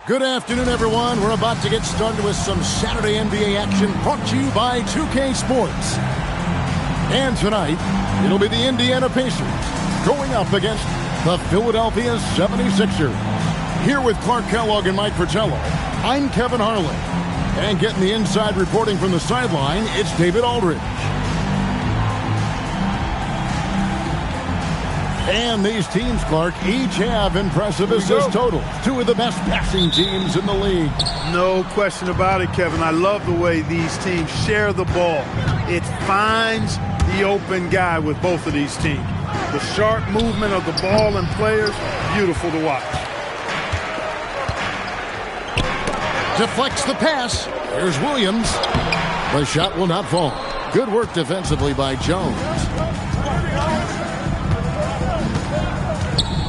Good afternoon, everyone. We're about to get started with some Saturday NBA action brought to you by 2K Sports. And tonight, it'll be the Indiana Pacers going up against the Philadelphia 76ers. Here with Clark Kellogg and Mike Fratello, I'm Kevin Harlan. And getting the inside reporting from the sideline, it's David Aldridge. And these teams, Clark, each have impressive assist totals. Two of the best passing teams in the league. No question about it, Kevin. I love the way these teams share the ball. It finds the open guy with both of these teams. The sharp movement of the ball and players, beautiful to watch. Deflects the pass. Here's Williams. The shot will not fall. Good work defensively by Jones.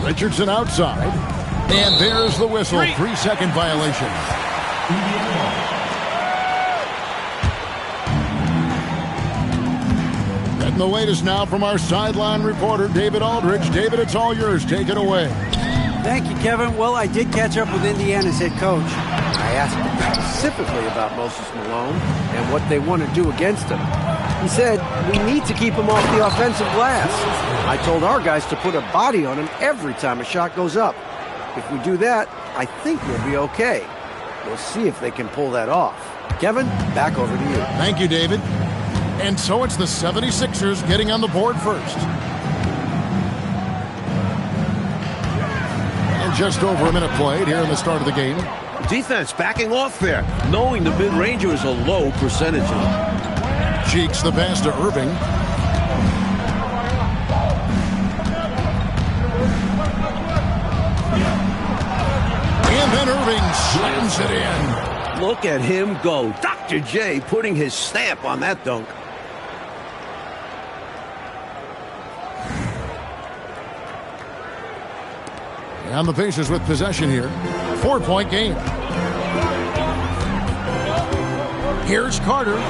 Richardson outside. And there's the whistle. 3-second violation. Getting the latest now from our sideline reporter, David Aldridge. David, it's all yours. Take it away. Thank you, Kevin. Well, I did catch up with Indiana's head coach. I asked him specifically about Moses Malone and what they want to do against him. He said, we need to keep him off the offensive glass. I told our guys to put a body on him every time a shot goes up. If we do that, I think we'll be okay. We'll see if they can pull that off. Kevin, back over to you. Thank you, David. And so it's the 76ers getting on the board first. And just over a minute played here in the start of the game. Defense backing off there, knowing the mid-ranger is a low percentage. Cheeks the pass to Irving. And then Irving slams it in. Look at him go. Dr. J putting his stamp on that dunk. And the Pacers with possession here. 4-point game. Here's Carter.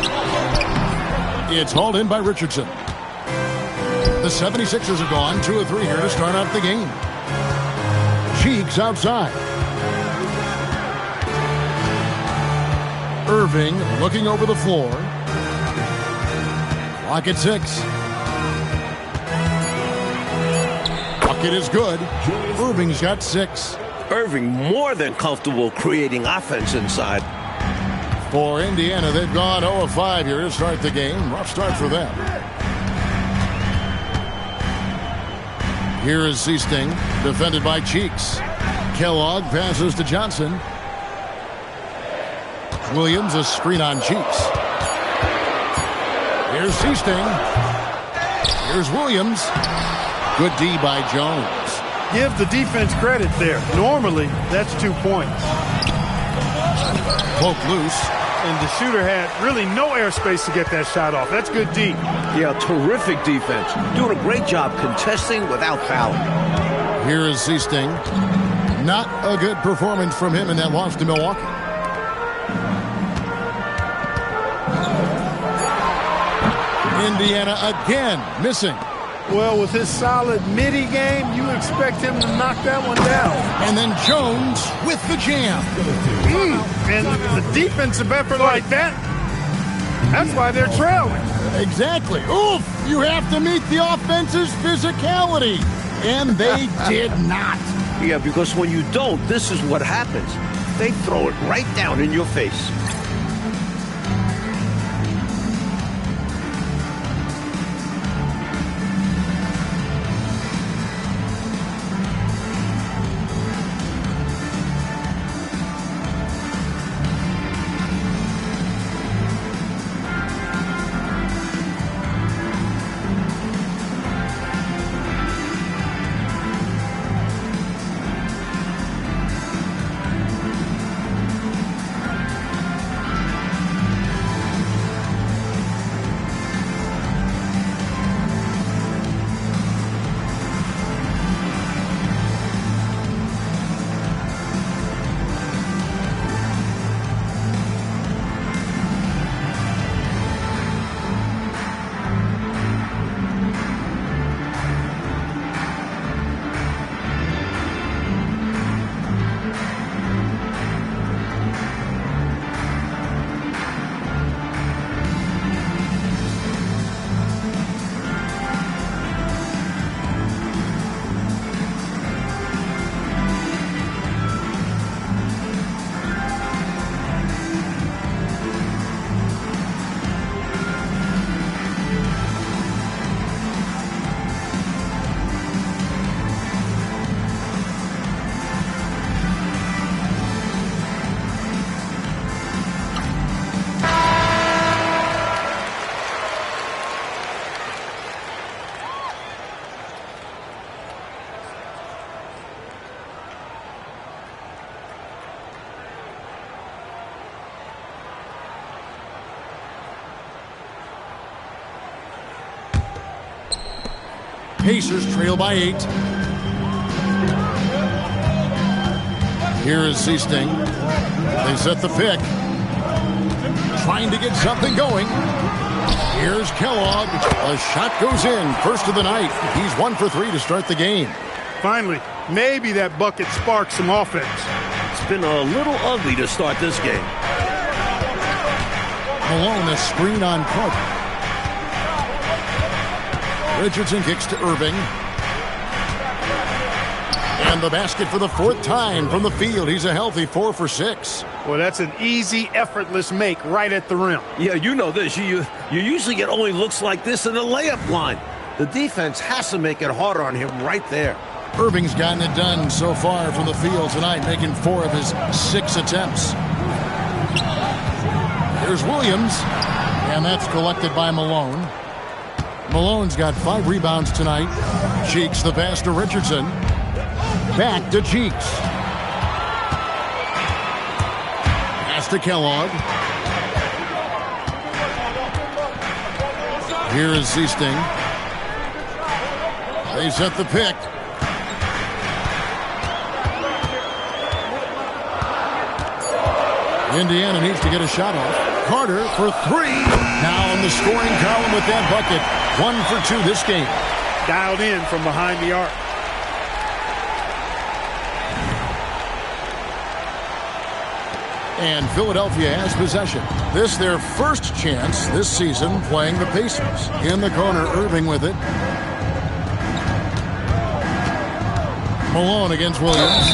It's hauled in by Richardson. The 76ers are gone 2 of 3 here to start out the game. Cheeks outside. Irving looking over the floor. Clock at 6. Bucket is good. Irving's got 6. Irving more than comfortable creating offense inside. For Indiana, they've gone 0 of 5 here to start the game. Rough start for them. Here is Seasting, defended by Cheeks. Kellogg passes to Johnson. Williams, a screen on Cheeks. Here's Seasting. Here's Williams. Good D by Jones. Give the defense credit there. Normally, that's 2 points. Poke loose. And the shooter had really no airspace to get that shot off. That's good D. Yeah, terrific defense. Doing a great job contesting without fouling. Here is Seasting. Not a good performance from him in that loss to Milwaukee. Indiana again missing. Well, with his solid midi game, you expect him to knock that one down. And then Jones with the jam. And the defensive effort like that, that's why they're trailing. Exactly. Oof! You have to meet the offense's physicality. And they did not. Yeah, because when you don't, this is what happens. They throw it right down in your face. Pacers trail by 8. Here is Seasting. They set the pick. Trying to get something going. Here's Kellogg. A shot goes in. First of the night. He's 1 for 3 to start the game. Finally, maybe that bucket sparks some offense. It's been a little ugly to start this game. Malone, a screen on Carter. Richardson kicks to Irving. And the basket for the 4th time from the field. He's a healthy 4 for 6. Well, that's an easy, effortless make right at the rim. Yeah, you know this. You usually get only looks like this in the layup line. The defense has to make it harder on him right there. Irving's gotten it done so far from the field tonight, making 4 of his 6 attempts. Here's Williams, and that's collected by Malone. Malone's got 5 rebounds tonight. Cheeks the pass to Richardson. Back to Cheeks. Pass to Kellogg. Here is Seasting. They set the pick. Indiana needs to get a shot off. Carter for 3. Now in the scoring column with that bucket. 1 for 2 this game. Dialed in from behind the arc. And Philadelphia has possession. This their first chance this season playing the Pacers. In the corner, Irving with it. Malone against Williams.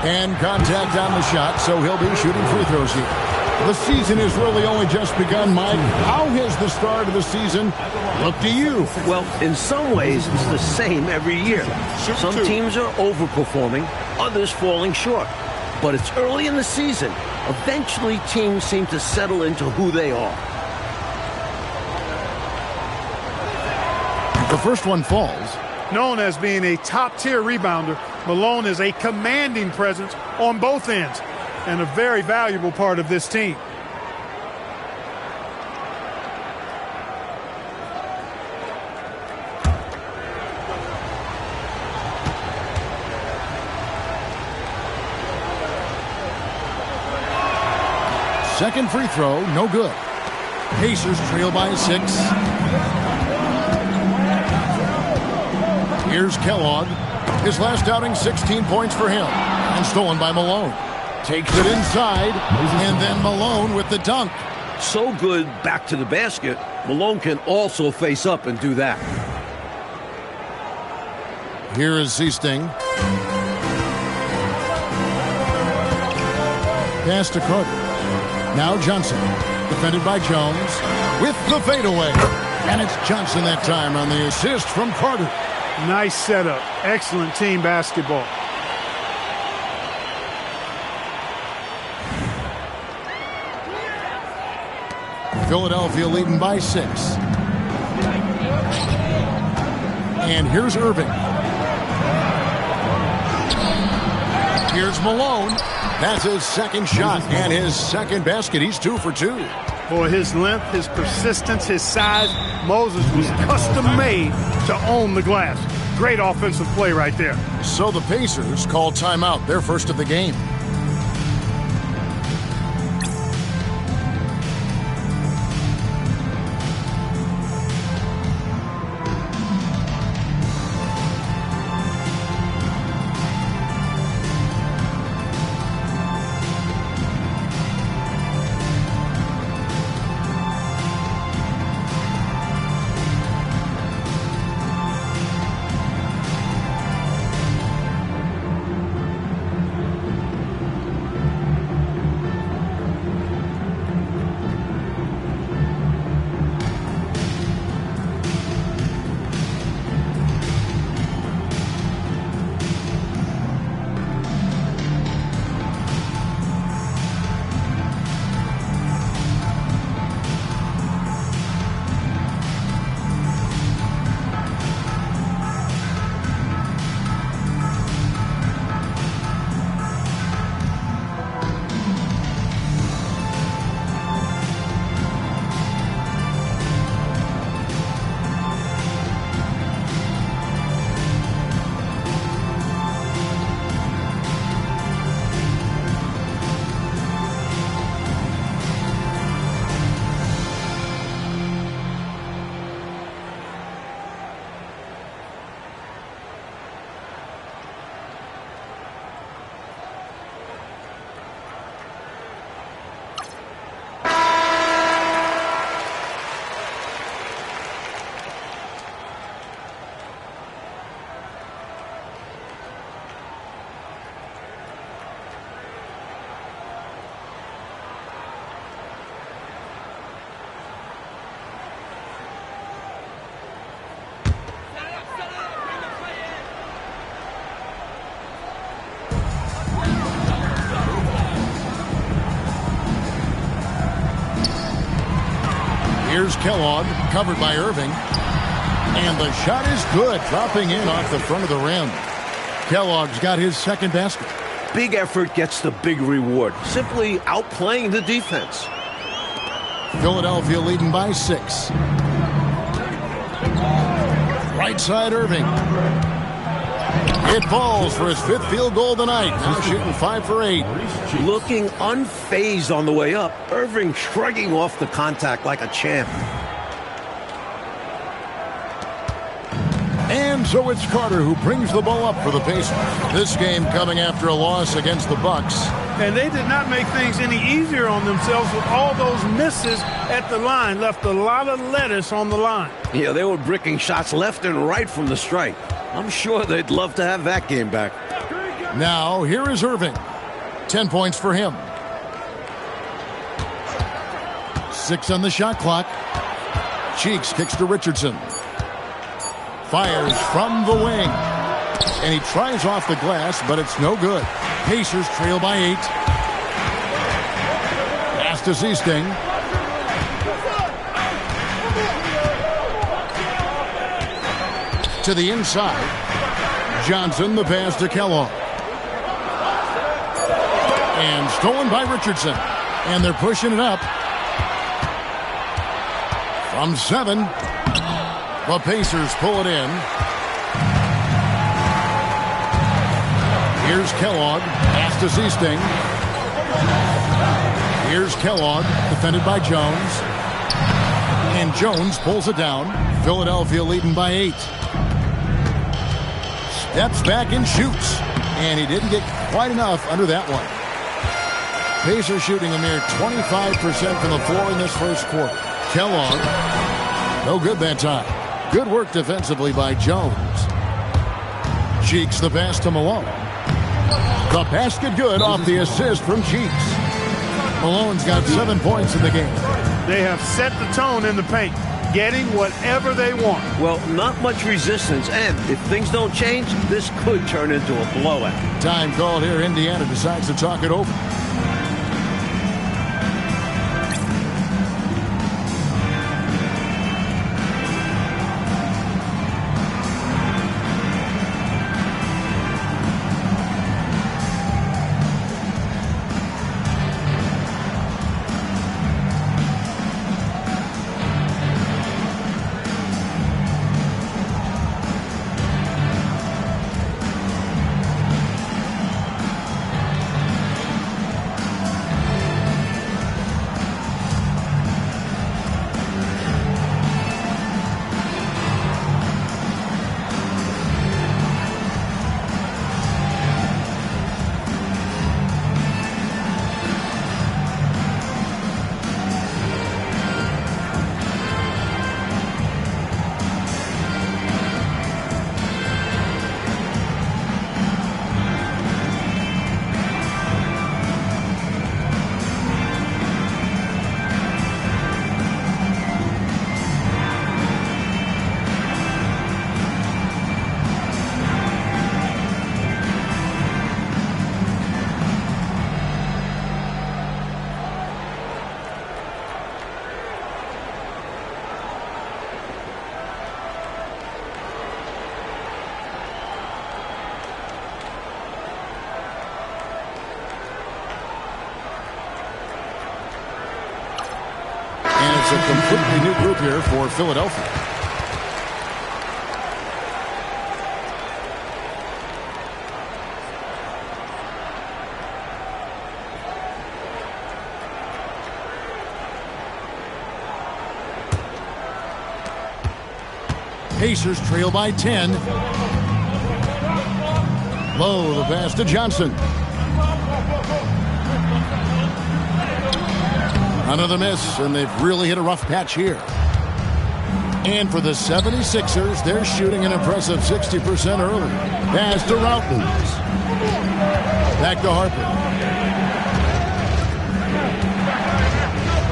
And contact on the shot, so he'll be shooting free throws here. The season has really only just begun, Mike. How has the start of the season looked to you? Well, in some ways, it's the same every year. Some teams are overperforming, others falling short. But it's early in the season. Eventually, teams seem to settle into who they are. The first one falls. Known as being a top-tier rebounder, Malone is a commanding presence on both ends and a very valuable part of this team. Second free throw, no good. Pacers trail by 6. Here's Kellogg. His last outing, 16 points for him. And stolen by Malone. Takes it inside, and then Malone with the dunk. So good back to the basket, Malone can also face up and do that. Here is Seasting. Pass to Carter. Now Johnson. Defended by Jones. With the fadeaway. And it's Johnson that time on the assist from Carter. Nice setup. Excellent team basketball. Philadelphia leading by 6. And here's Irving. Here's Malone. That's his second shot and his second basket. He's 2 for 2. For his length, his persistence, his size, Moses was custom-made to own the glass. Great offensive play right there. So the Pacers call timeout, their first of the game. Here's Kellogg, covered by Irving. And the shot is good, dropping in off the front of the rim. Kellogg's got his second basket. Big effort gets the big reward. Simply outplaying the defense. Philadelphia leading by 6. Right side Irving. It falls for his 5th field goal tonight. Now shooting 5 for 8. Looking unfazed on the way up. Irving shrugging off the contact like a champ. And so it's Carter who brings the ball up for the Pacers. This game coming after a loss against the Bucks. And they did not make things any easier on themselves with all those misses at the line. Left a lot of lettuce on the line. Yeah, they were bricking shots left and right from the stripe. I'm sure they'd love to have that game back. Now, here is Irving. 10 points for him. 6 on the shot clock. Cheeks kicks to Richardson. Fires from the wing. And he tries off the glass, but it's no good. Pacers trail by 8. Pass to Zeesting. To the inside. Johnson, the pass to Kellogg. And stolen by Richardson. And they're pushing it up. From 7. The Pacers pull it in. Here's Kellogg. Pass to Zeesting. Here's Kellogg. Defended by Jones. And Jones pulls it down. Philadelphia leading by 8. Steps back and shoots. And he didn't get quite enough under that one. Pacers shooting a mere 25% from the floor in this first quarter. Kellogg. No good that time. Good work defensively by Jones. Cheeks the pass to Malone. The basket good off the assist from Cheeks. Malone's got 7 points in the game. They have set the tone in the paint, getting whatever they want. Well, not much resistance, and if things don't change, this could turn into a blowout. Time called here. Indiana decides to talk it over. It's a completely new group here for Philadelphia. Pacers trail by 10. Low, the pass to Johnson. Another miss, and they've really hit a rough patch here. And for the 76ers, they're shooting an impressive 60% early. Pass to Routledge. Back to Harper.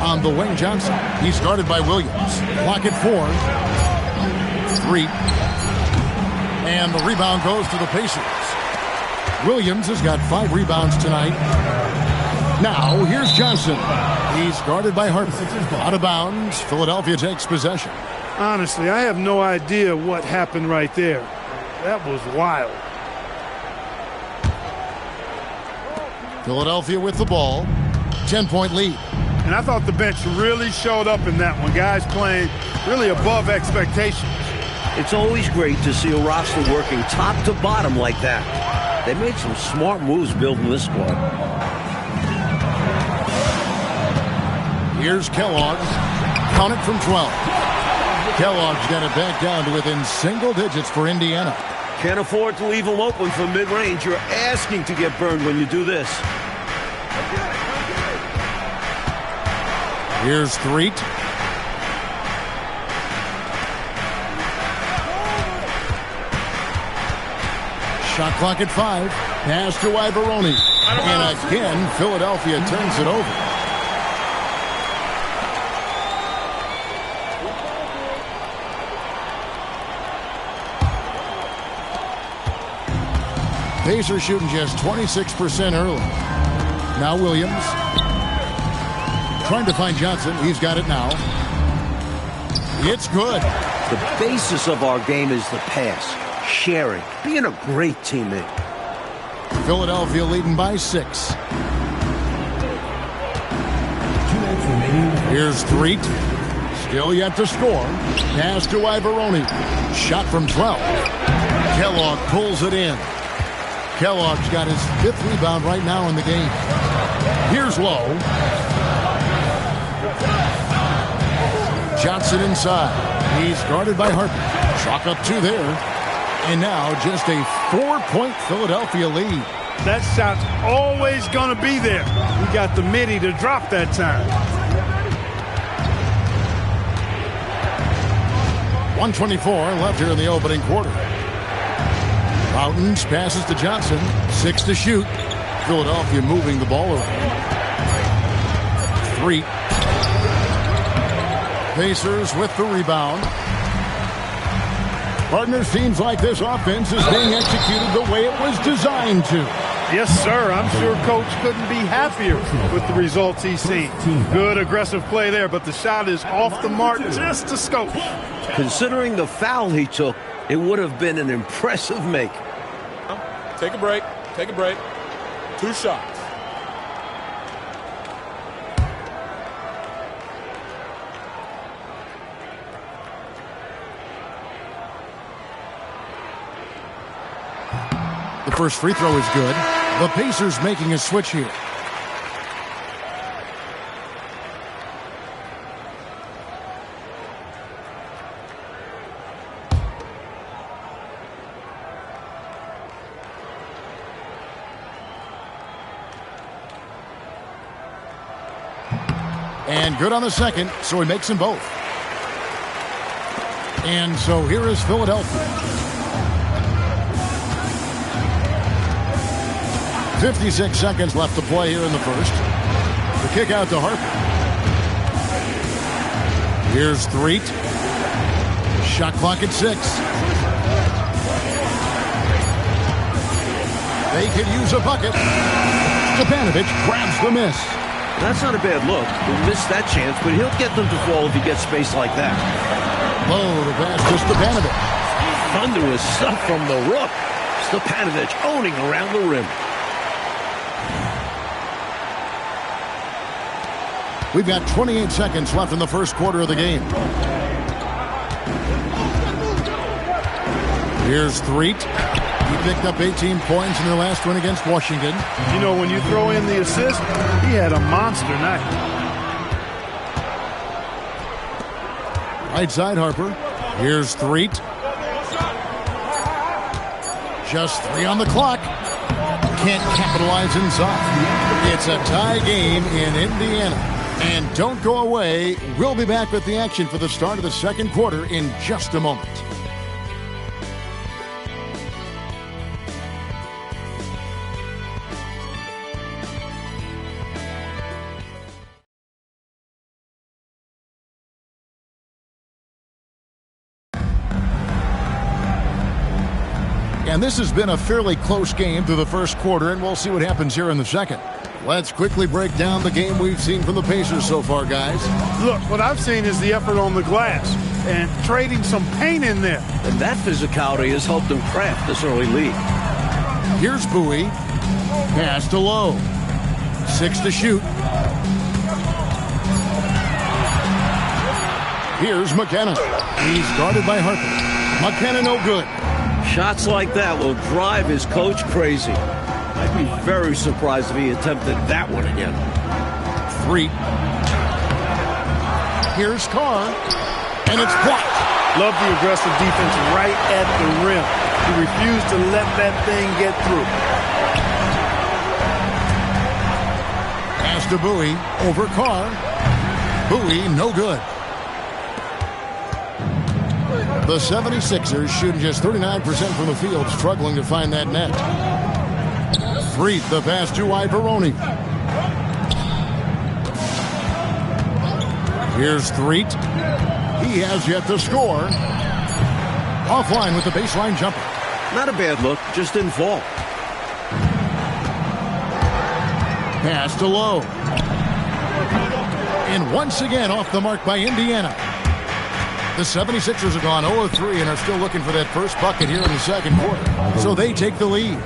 On the wing, Johnson. He's guarded by Williams. Clock at 4. 3. And the rebound goes to the Pacers. Williams has got 5 rebounds tonight. Now, here's Johnson. He's guarded by Harper. Out of bounds. Philadelphia takes possession. Honestly, I have no idea what happened right there. That was wild. Philadelphia with the ball. 10-point lead. And I thought the bench really showed up in that one. Guys playing really above expectations. It's always great to see a roster working top to bottom like that. They made some smart moves building this squad. Here's Kellogg's. Count it from 12. Kellogg's got it back down to within single digits for Indiana. Can't afford to leave them open from mid-range. You're asking to get burned when you do this. Here's Threet. Shot clock at 5. Pass to Ibaroni. And again, Philadelphia turns it over. Pacers shooting just 26% early. Now Williams. Trying to find Johnson. He's got it now. It's good. The basis of our game is the pass. Sharing. Being a great teammate. Philadelphia leading by 6. Here's Threet. Still yet to score. Pass to Ibaroni. Shot from 12. Kellogg pulls it in. Kellogg's got his 5th rebound right now in the game. Here's Lowe. Johnson inside. He's guarded by Harper. Chalk up 2 there. And now just a 4-point Philadelphia lead. That shot's always going to be there. We got the midi to drop that time. 1:24 left here in the opening quarter. Mountains passes to Johnson. 6 to shoot. Philadelphia moving the ball around. 3. Pacers with the rebound. Partner, seems like this offense is being executed the way it was designed to. Yes, sir. I'm sure Coach couldn't be happier with the results he's seen. Good aggressive play there, but the shot is off the mark just a skosh. Considering the foul he took, it would have been an impressive make. Take a break. Take a break. 2 shots. The first free throw is good. The Pacers making a switch here. And good on the second, so he makes them both. And so here is Philadelphia. 56 seconds left to play here in the first. The kick out to Harper. Here's Threet. Shot clock at 6. They could use a bucket. Stepanovic grabs the miss. That's not a bad look. He'll miss that chance, but he'll get them to fall if he gets space like that. Low the pass to Stepanovic. Thunderous stuff from the Rook. Stepanovic owning around the rim. We've got 28 seconds left in the first quarter of the game. Here's Threet. He picked up 18 points in their last win against Washington. You know, when you throw in the assist, he had a monster night. Right side, Harper. Here's Threet. Just 3 on the clock. Can't capitalize inside. It's a tie game in Indiana. And don't go away. We'll be back with the action for the start of the second quarter in just a moment. And this has been a fairly close game through the first quarter, and we'll see what happens here in the second. Let's quickly break down the game we've seen from the Pacers so far, guys. Look, what I've seen is the effort on the glass and trading some paint in there. And that physicality has helped them craft this early lead. Here's Bowie. Pass to Lowe. 6 to shoot. Here's McKenna. He's guarded by Harper. McKenna no good. Shots like that will drive his coach crazy. I'd be very surprised if he attempted that one again. 3. Here's Carr. And it's blocked. Love the aggressive defense right at the rim. He refused to let that thing get through. Pass to Bowie. Over Carr. Bowie no good. The 76ers shooting just 39% from the field, struggling to find that net. Threet, the pass to Ivoroni. Here's Threet. He has yet to score. Offline with the baseline jumper. Not a bad look, just didn't fall. Pass to Lowe. And once again off the mark by Indiana. The 76ers have gone 0-3 and are still looking for that first bucket here in the second quarter. So they take the lead.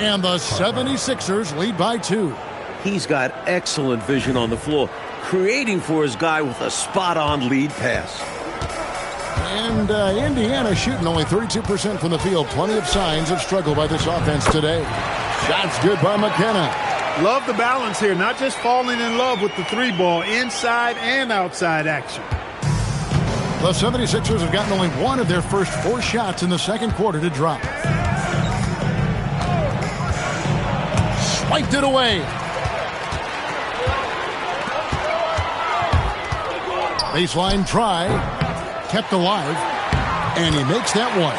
And the 76ers lead by 2. He's got excellent vision on the floor, creating for his guy with a spot-on lead pass. And Indiana shooting only 32% from the field. Plenty of signs of struggle by this offense today. Shots good by McKenna. Love the balance here, not just falling in love with the 3-ball, inside and outside action. The 76ers have gotten only one of their first 4 shots in the second quarter to drop. Swiped it away. Baseline try. Kept alive. And he makes that one.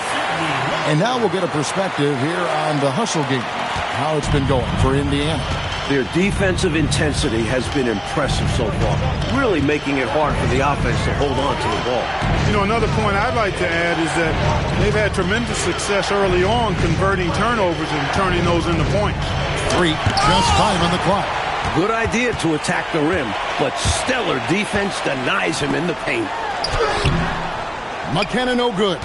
And now we'll get a perspective here on the hustle game. How it's been going for Indiana. Their defensive intensity has been impressive so far, really making it hard for the offense to hold on to the ball. You know, another point I'd like to add is that they've had tremendous success early on converting turnovers and turning those into points. 3, just 5 on the clock. Good idea to attack the rim, but stellar defense denies him in the paint. McKenna no good.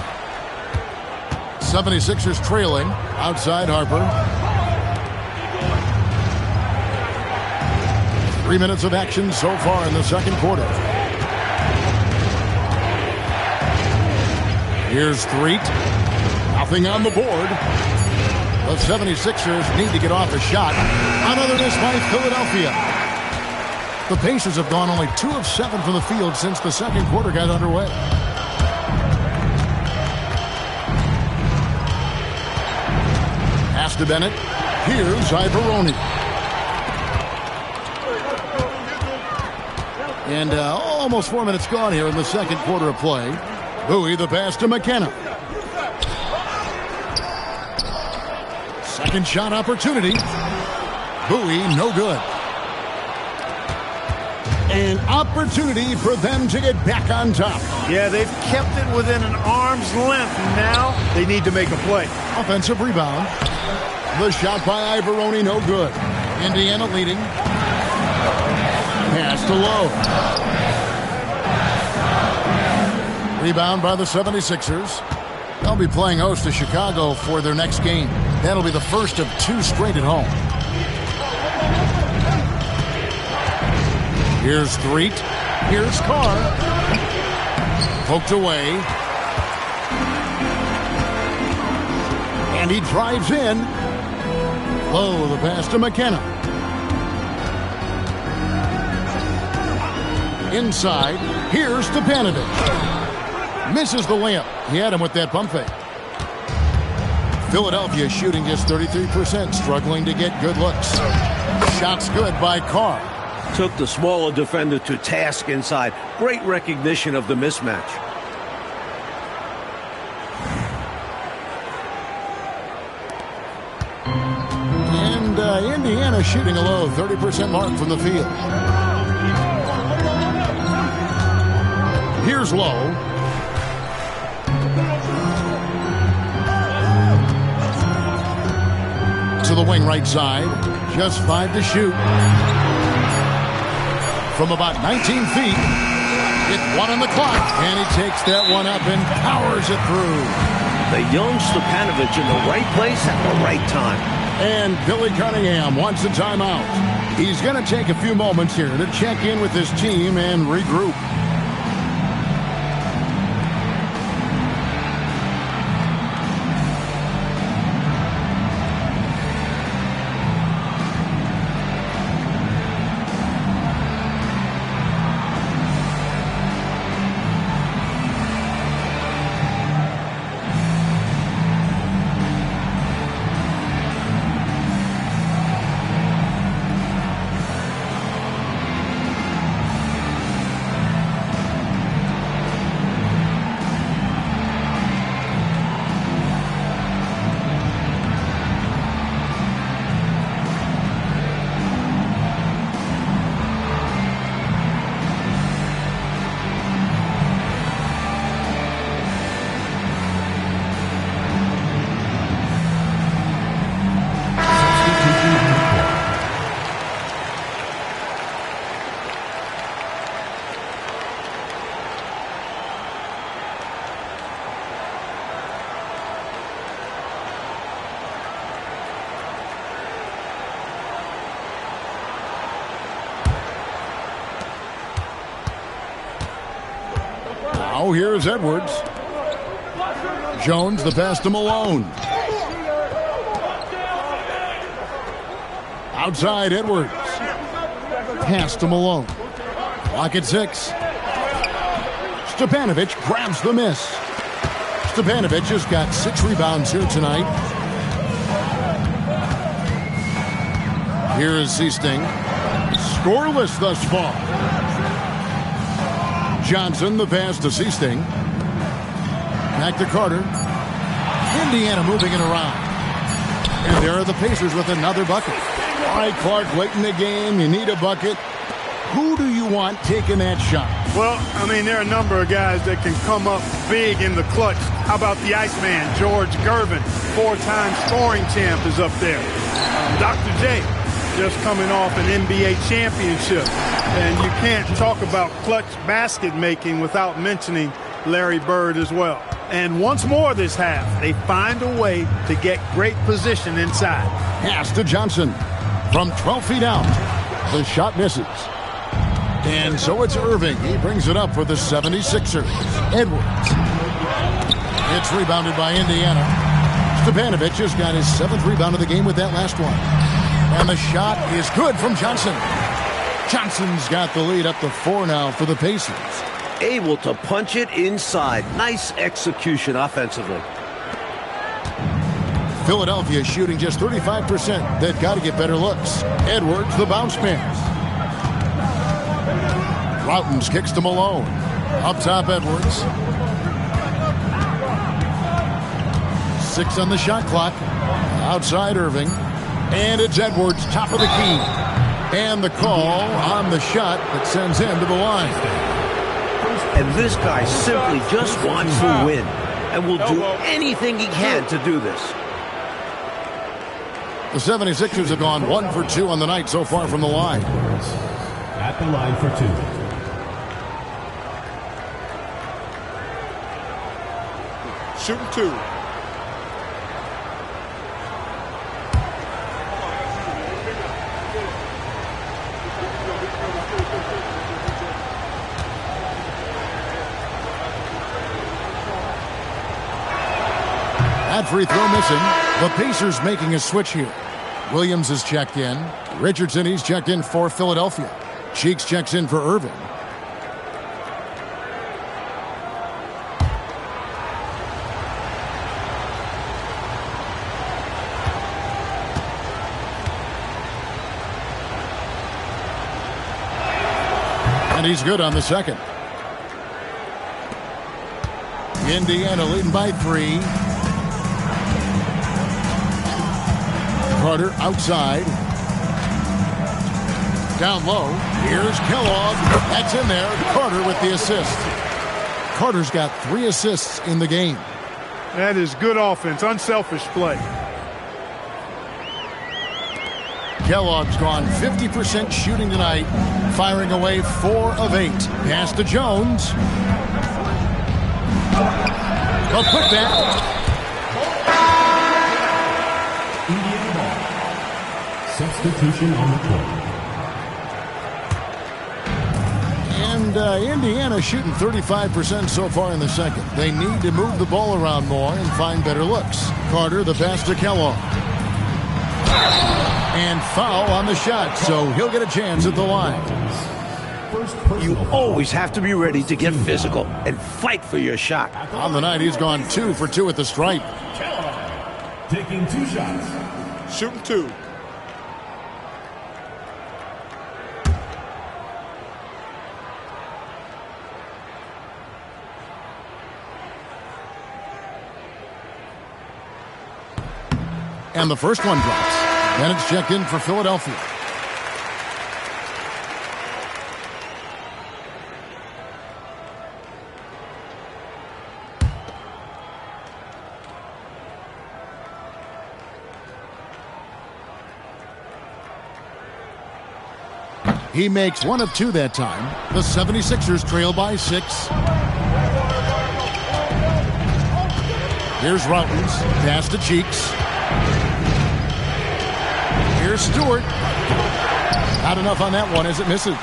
76ers trailing. Outside Harper. 3 minutes of action so far in the second quarter. Here's Threet. Nothing on the board. The 76ers need to get off a shot. Another miss by Philadelphia. The Pacers have gone only 2 of 7 from the field since the second quarter got underway. Pass to Bennett. Here's Ivoroni. And almost 4 minutes gone here in the second quarter of play. Bowie, the pass to McKenna. Second shot opportunity. Bowie, no good. An opportunity for them to get back on top. Yeah, they've kept it within an arm's length. Now they need to make a play. Offensive rebound. The shot by Ivoroni, no good. Indiana leading. Pass to Lowe. Rebound by the 76ers. They'll be playing host to Chicago for their next game. That'll be the first of 2 straight at home. Here's Threet. Here's Carr. Poked away. And he drives in. Lowe, the pass to McKenna. Inside, here's Stepanovic. Misses the layup. He had him with that pump fake. Philadelphia shooting just 33%, struggling to get good looks. Shots good by Carr. Took the smaller defender to task inside. Great recognition of the mismatch. And Indiana shooting a low 30% mark from the field. Here's Lowe. To to the wing right side. Just 5 to shoot. From about 19 feet. Hit 1 on the clock. And he takes that one up and powers it through. The young Stepanovic in the right place at the right time. And Billy Cunningham wants a timeout. He's going to take a few moments here to check in with his team and regroup. Now here's Edwards. Jones, the pass to Malone. Outside Edwards. Pass to Malone. Clock at 6. Stepanovic grabs the miss. Stepanovic has got 6 rebounds here tonight. Here is Seasting. Scoreless thus far. Johnson, the pass to Seasting. Back to Carter. Indiana moving it around. And there are the Pacers with another bucket. All right, Clark, late in the game, you need a bucket. Who do you want taking that shot? Well, I mean, there are a number of guys that can come up big in the clutch. How about the Iceman, George Gervin, 4-time scoring champ is up there. Dr. J, just coming off an NBA championship. And you can't talk about clutch basket making without mentioning Larry Bird as well. And once more this half, they find a way to get great position inside. Pass to Johnson from 12 feet out. The shot misses. And so it's Irving. He brings it up for the 76ers. Edwards. It's rebounded by Indiana. Stepanovic has got his 7th rebound of the game with that last one. And the shot is good from Johnson. Johnson's got the lead up to 4 now for the Pacers. Able to punch it inside. Nice execution offensively. Philadelphia shooting just 35%. They've got to get better looks. Edwards, the bounce pass. Routens kicks to Malone. Up top, Edwards. 6 on the shot clock. Outside Irving. And it's Edwards, top of the key. And the call on the shot that sends him to the line. And this guy simply just wants to win and will do anything he can to do this. The 76ers have gone 1 for 2 on the night so far from the line. At the line for 2. Shooting 2. That free throw missing. The Pacers making a switch here. Williams is checked in. Richardson, he's checked in for Philadelphia. Cheeks checks in for Irving. And he's good on the second. Indiana leading by 3. Carter outside. Down low. Here's Kellogg. That's in there. Carter with the assist. Carter's got 3 assists in the game. That is good offense, unselfish play. Kellogg's gone 50% shooting tonight, firing away 4 of 8. Pass to Jones. A putback. Indiana ball. Substitution on the court. And Indiana shooting 35% so far in the second. They need to move the ball around more and find better looks. Carter, the pass to Kellogg. And foul on the shot, so he'll get a chance at the line. You always have to be ready to get physical and fight for your shot. On the night, he's gone 2 for 2 at the stripe. Taking 2 shots. Shooting 2. And the first one drops. Bennett's checked in for Philadelphia. He makes 1 of 2 that time. The 76ers trail by 6. Here's Routens. Pass to Cheeks. Here's Stewart. Not enough on that one as it misses.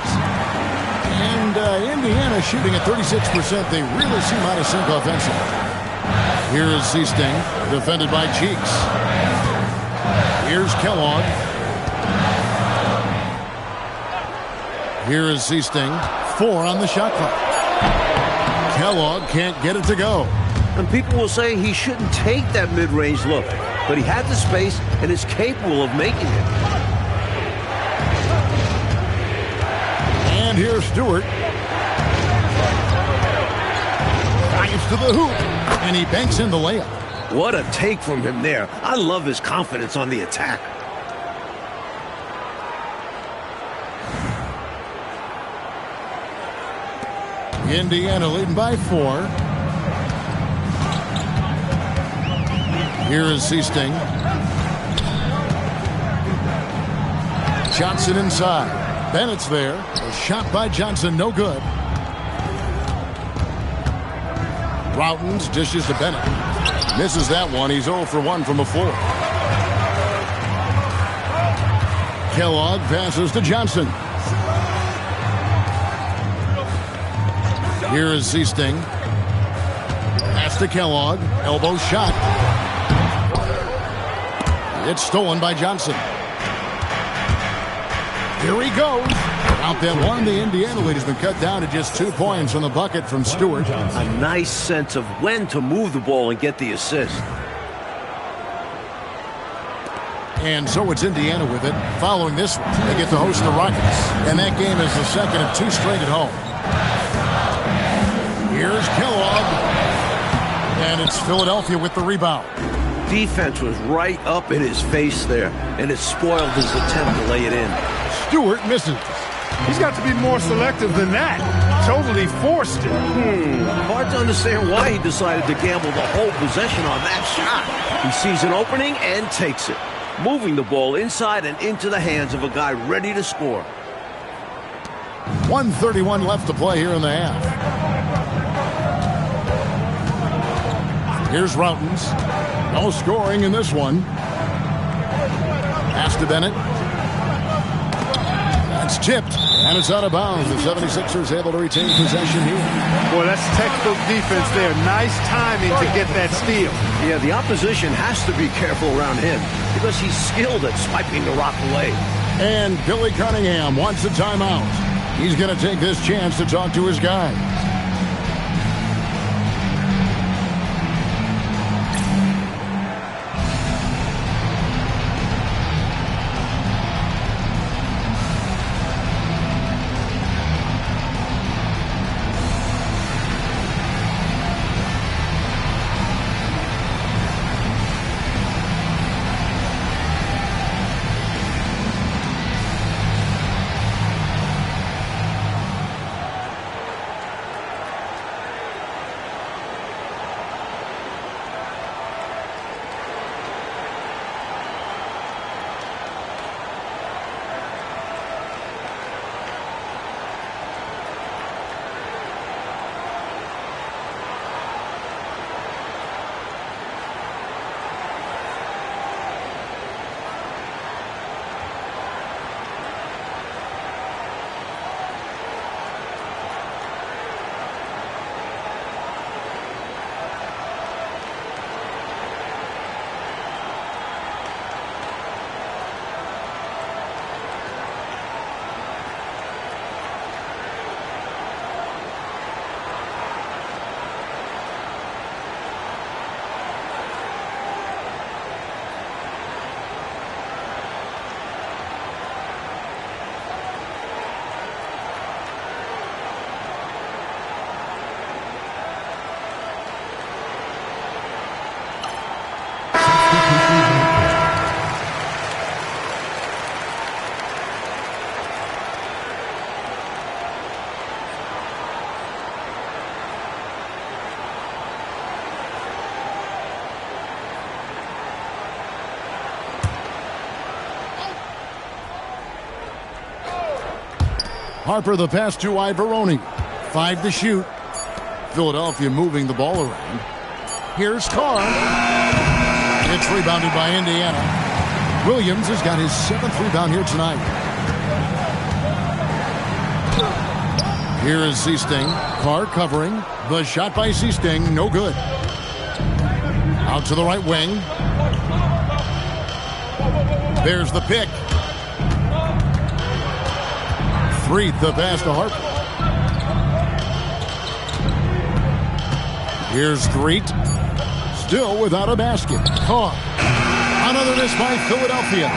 And Indiana shooting at 36%. They really seem out of sync offensively. Here is Seasting, defended by Cheeks. Here's Kellogg. Here is Seasting. 4 on the shot clock. Kellogg can't get it to go. And people will say he shouldn't take that mid-range look, but he had the space and is capable of making it. And here's Stewart. Drives to the hoop, and he banks in the layup. What a take from him there. I love his confidence on the attack. Indiana leading by 4. Here is Seasting. Johnson inside. Bennett's there. A shot by Johnson, no good. Routens dishes to Bennett. Misses that one. He's 0 for 1 from the floor. Kellogg passes to Johnson. Here is Seasting. Pass to Kellogg. Elbow shot. It's stolen by Johnson. Here he goes. Out that one, the Indiana lead has been cut down to just 2 points on the bucket from Stewart. A nice sense of when to move the ball and get the assist. And so it's Indiana with it. Following this one, they get to host the Rockets. And that game is the second of 2 straight at home. Here's Kellogg. And it's Philadelphia with the rebound. Defense was right up in his face there, and it spoiled his attempt to lay it in. Stewart misses. He's got to be more selective than that. Totally forced it. Hard to understand why he decided to gamble the whole possession on that shot. He sees an opening and takes it, moving the ball inside and into the hands of a guy ready to score. 1:31 left to play here in the half. Here's Routens. No scoring in this one. Pass to Bennett. That's tipped, and it's out of bounds. The 76ers able to retain possession here. Boy, that's textbook defense there. Nice timing to get that steal. Yeah, the opposition has to be careful around him because he's skilled at swiping the rock away. And Billy Cunningham wants a timeout. He's going to take this chance to talk to his guys. Harper the pass to Ivaroni. 5 to shoot. Philadelphia moving the ball around. Here's Carr. It's rebounded by Indiana. Williams has got his 7th rebound here tonight. Here is Seasting. Carr covering. The shot by Seasting, no good. Out to the right wing. There's the pick. Threet the pass to Harper. Here's Threet. Still without a basket. Carr. Another miss by Philadelphia.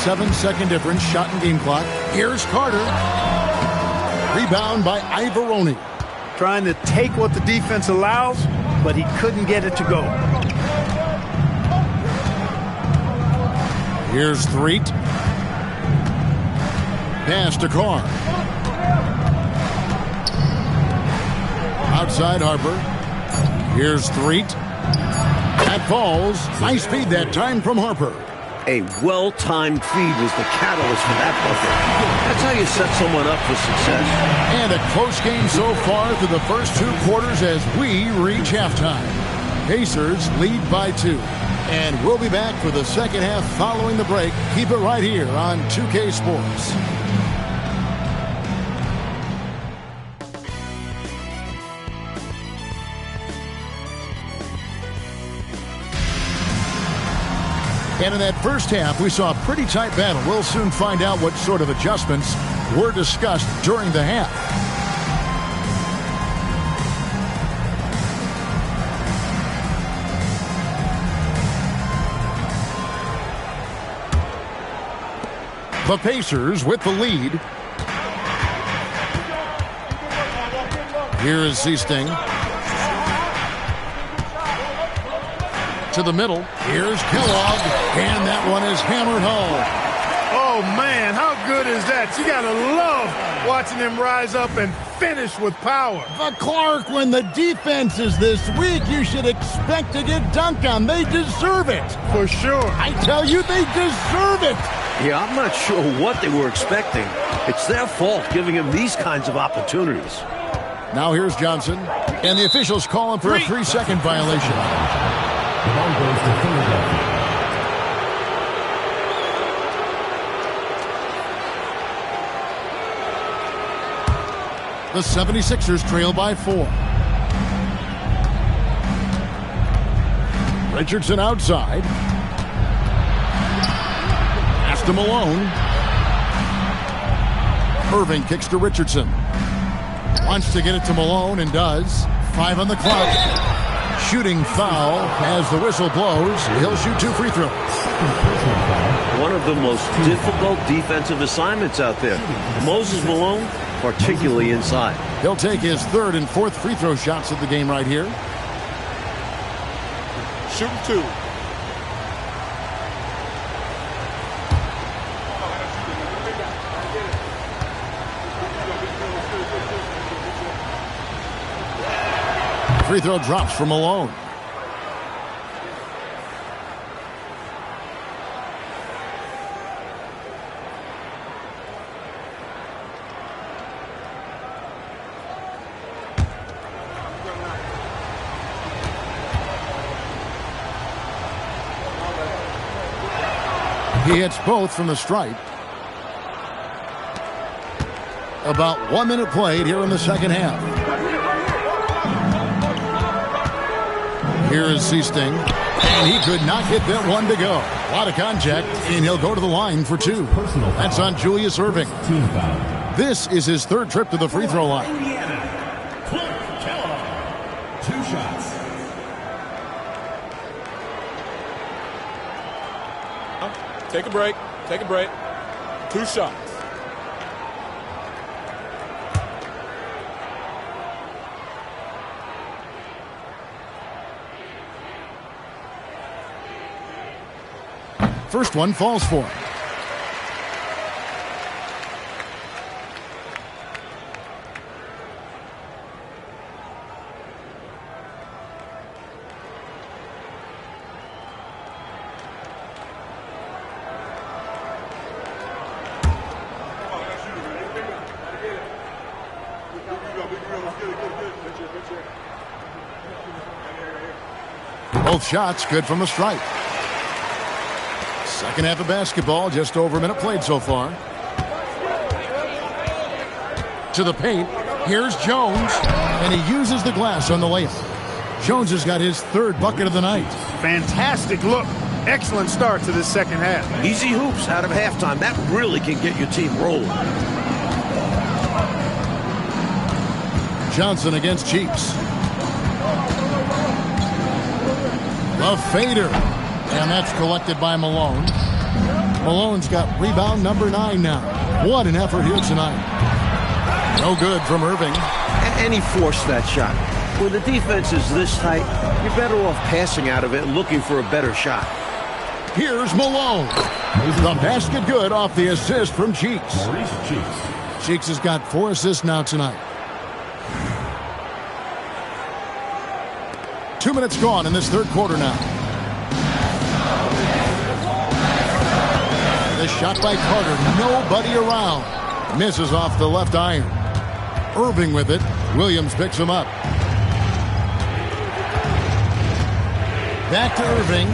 7-second difference. Shot and game clock. Here's Carter. Rebound by Ivaroni. Trying to take what the defense allows, but he couldn't get it to go. Here's Threet. Pass to Carr. Outside Harper. Here's Threet. That falls. Nice feed that time from Harper. A well-timed feed was the catalyst for that bucket. That's how you set someone up for success. And a close game so far through the first 2 quarters as we reach halftime. Pacers lead by 2. And we'll be back for the second half following the break. Keep it right here on 2K Sports. And in that first half, we saw a pretty tight battle. We'll soon find out what sort of adjustments were discussed during the half. The Pacers with the lead. Here is Seasting. To the middle. Here's Kellogg. And that one is hammered home. Oh, man, how good is that? You got to love watching him rise up and finish with power. But Clark, when the defense is this weak, you should expect to get dunked on. They deserve it. For sure. I tell you, they deserve it. Yeah, I'm not sure what they were expecting. It's their fault giving him these kinds of opportunities. Now here's Johnson. And the officials call him for a 3-second violation. The ball goes to Philadelphia. The 76ers trail by 4. Richardson outside. Pass to Malone. Irving kicks to Richardson. Wants to get it to Malone and does. 5 on the clock. Shooting foul as the whistle blows. He'll shoot 2 free throws. One of the most difficult defensive assignments out there. Moses Malone, particularly inside. He'll take his 3rd and 4th free throw shots of the game right here. Shooting 2. Free throw drops from Malone. He hits both from the stripe. About 1 minute played here in the second half. Here is Seasting, and he could not get that one to go. A lot of contact, and he'll go to the line for 2. That's on Julius Irving. Team foul. This is his 3rd trip to the free throw line. Indiana. Clark Kellogg. 2 shots. Take a break. Take a break. 2 shots. First one falls for him. Both shots good from the stripe. Second half of basketball, just over a minute played so far. To the paint. Here's Jones, and he uses the glass on the layup. Jones has got his third bucket of the night. Fantastic look. Excellent start to this second half. Easy hoops out of halftime. That really can get your team rolling. Johnson against Cheeks. The fader. And that's collected by Malone. Malone's got rebound number 9 now. What an effort here tonight. No good from Irving. And he forced that shot. When the defense is this tight, you're better off passing out of it and looking for a better shot. Here's Malone. The basket good off the assist from Cheeks. Maurice Cheeks. Cheeks has got 4 assists now tonight. 2 minutes gone in this third quarter now. The shot by Carter. Nobody around. Misses off the left iron. Irving with it. Williams picks him up. Back to Irving.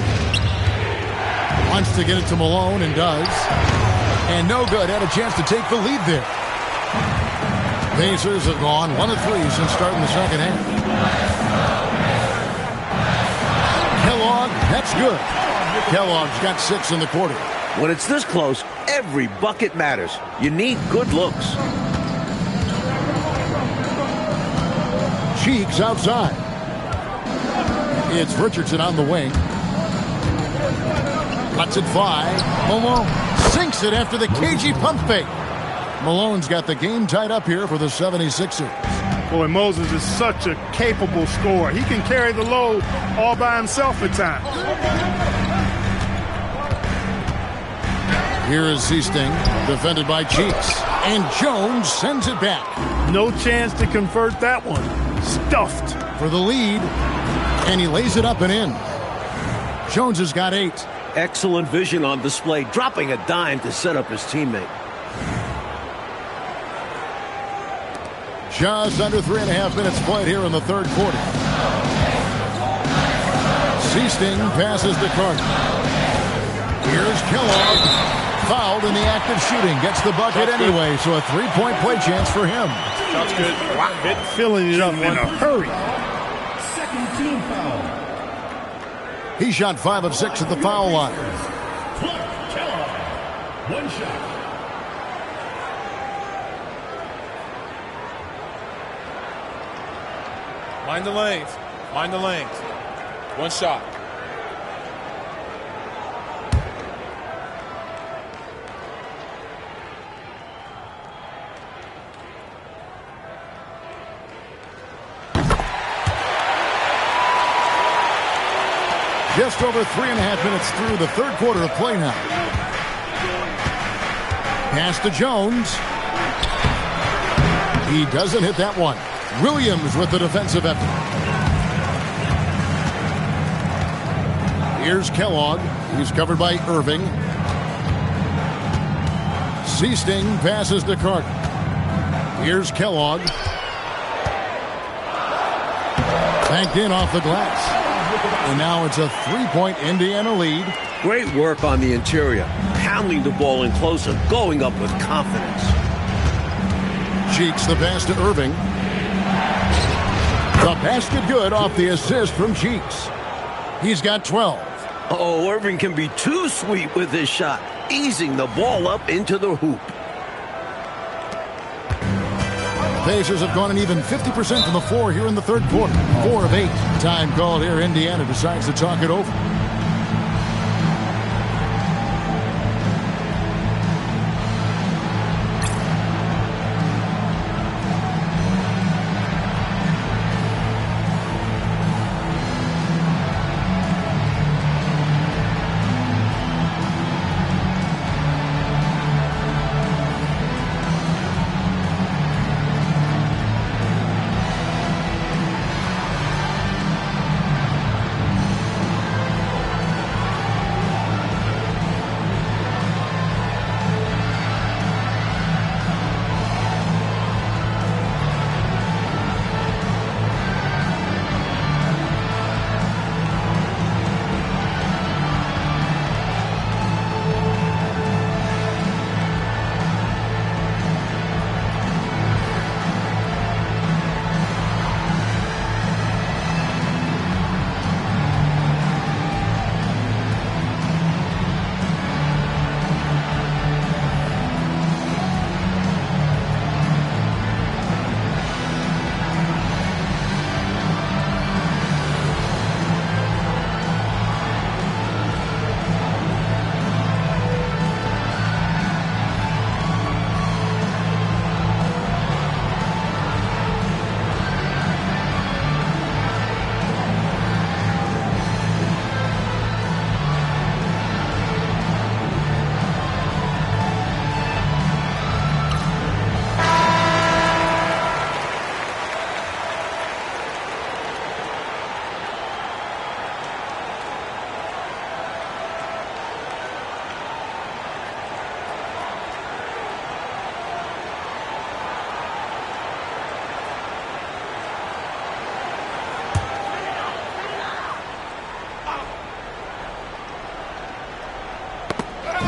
Wants to get it to Malone and does. And no good. Had a chance to take the lead there. Pacers have gone 1 of 3 since starting the second half. Kellogg, that's good. Kellogg's got 6 in the quarter. When it's this close, every bucket matters. You need good looks. Cheeks outside. It's Richardson on the wing. Cuts it by. Malone sinks it after the cagey pump fake. Malone's got the game tied up here for the 76ers. Boy, Moses is such a capable scorer. He can carry the load all by himself at times. Here is Seasting, defended by Cheeks. And Jones sends it back. No chance to convert that one. Stuffed. For the lead. And he lays it up and in. Jones has got 8. Excellent vision on display, dropping a dime to set up his teammate. Just under 3.5 minutes played here in the third quarter. Seasting passes to Carter. Here's Kellogg. Fouled in the act of shooting. Gets the bucket anyway, so a 3-point play chance for him. That's good. Wow. Filling it up in a hurry. Second team foul. He shot 5 of 6 at the foul line. Clark Kellogg. 1 shot. Mind the lanes. Mind the lanes. 1 shot. Just over 3.5 minutes through the third quarter of play now. Pass to Jones. He doesn't hit that one. Williams with the defensive effort. Here's Kellogg. He's covered by Irving. Seasting passes to Carter. Here's Kellogg. Banked in off the glass. And now it's a 3-point Indiana lead. Great work on the interior, pounding the ball in close and going up with confidence. Cheeks the pass to Irving. The basket good off the assist from Cheeks. He's got 12. Oh, Irving can be too sweet with his shot, easing the ball up into the hoop. Pacers have gone an even 50% from the floor here in the third quarter. 4 of 8. Time called here. Indiana decides to talk it over.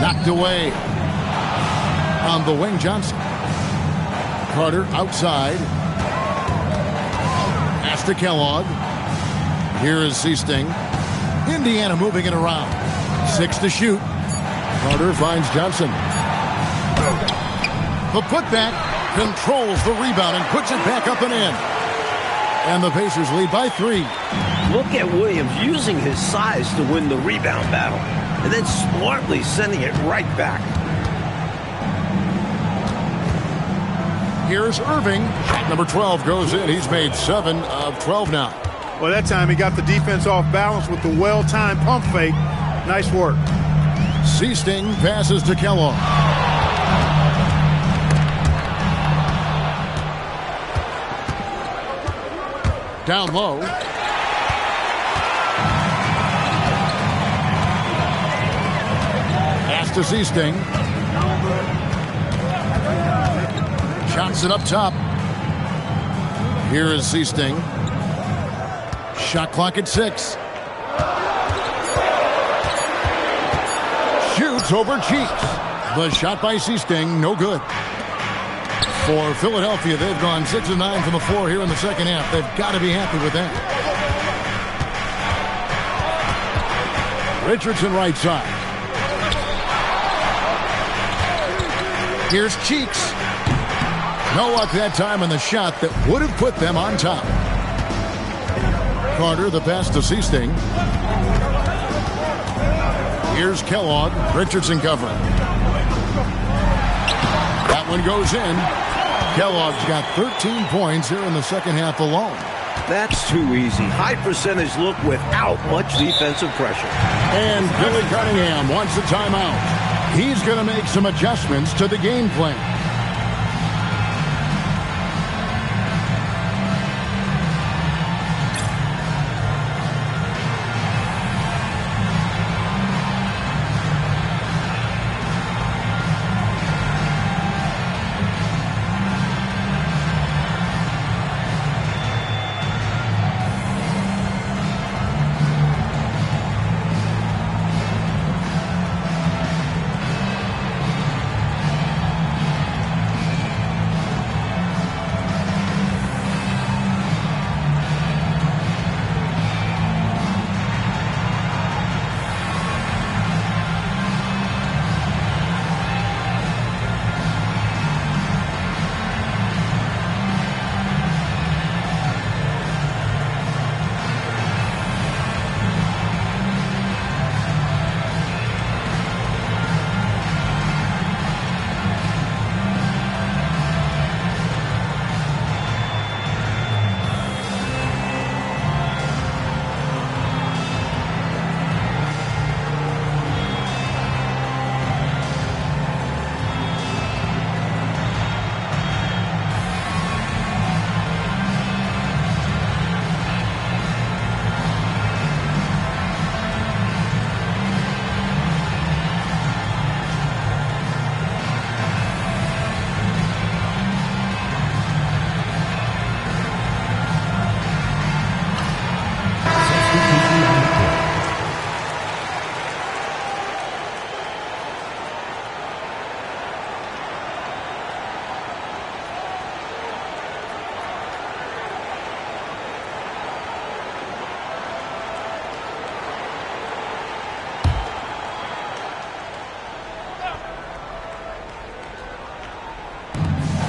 Knocked away on the wing. Johnson. Carter outside. Pass to Kellogg. Here is Seasting. Indiana moving it around. 6 to shoot. Carter finds Johnson. The putback controls the rebound and puts it back up and in. And the Pacers lead by 3. Look at Williams using his size to win the rebound battle, and then smartly sending it right back. Here's Irving. Shot number 12 goes in. He's made 7 of 12 now. Well, that time he got the defense off balance with the well-timed pump fake. Nice work. Seasting passes to Kellogg. Down low. Pass to Seasting. Johnson up top. Here is Seasting. Shot clock at 6. Shoots over Cheeks. The shot by Seasting, no good. For Philadelphia, they've gone 6 of 9 from the floor here in the second half. They've got to be happy with that. Richardson right side. Here's Cheeks. No luck that time on the shot that would have put them on top. Carter, the pass to Seasting. Here's Kellogg. Richardson covering. That one goes in. Kellogg's got 13 points here in the second half alone. That's too easy. High percentage look without much defensive pressure. And Billy Cunningham wants a timeout. He's going to make some adjustments to the game plan.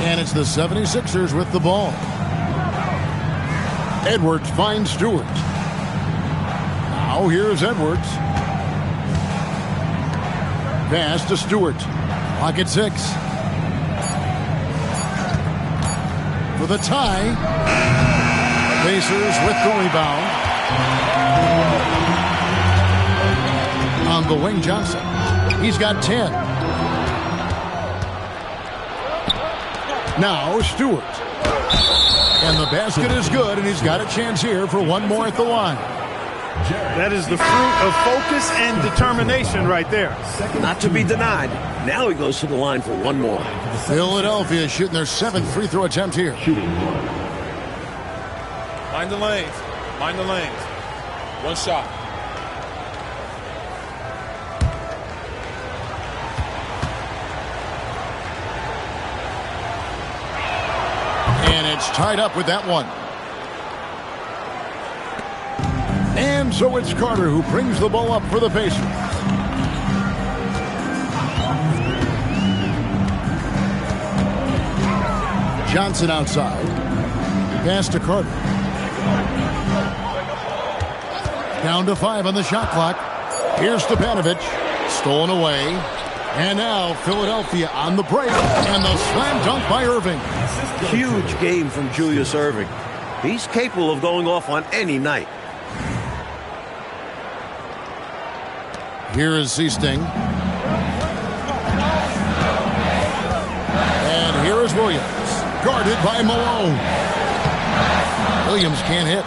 And it's the 76ers with the ball. Edwards finds Stewart. Now here's Edwards. Pass to Stewart. Pocket 6. For the tie. Pacers with the rebound. On the wing, Johnson. He's got 10. Now Stewart. And the basket is good, and he's got a chance here for one more at the line. That is the fruit of focus and determination right there. Not to be denied. Now he goes to the line for one more. Philadelphia shooting their 7th free throw attempt here. Mind the lanes. Mind the lanes. One shot. It's tied up with that one. And so it's Carter who brings the ball up for the Pacers. Johnson outside. Pass to Carter. Down to 5 on the shot clock. Here's Stepanovic. Stolen away. And now Philadelphia on the break. And the slam dunk by Irving. Huge game from Julius Irving. He's capable of going off on any night. Here is Seasting. And here is Williams. Guarded by Malone. Williams can't hit.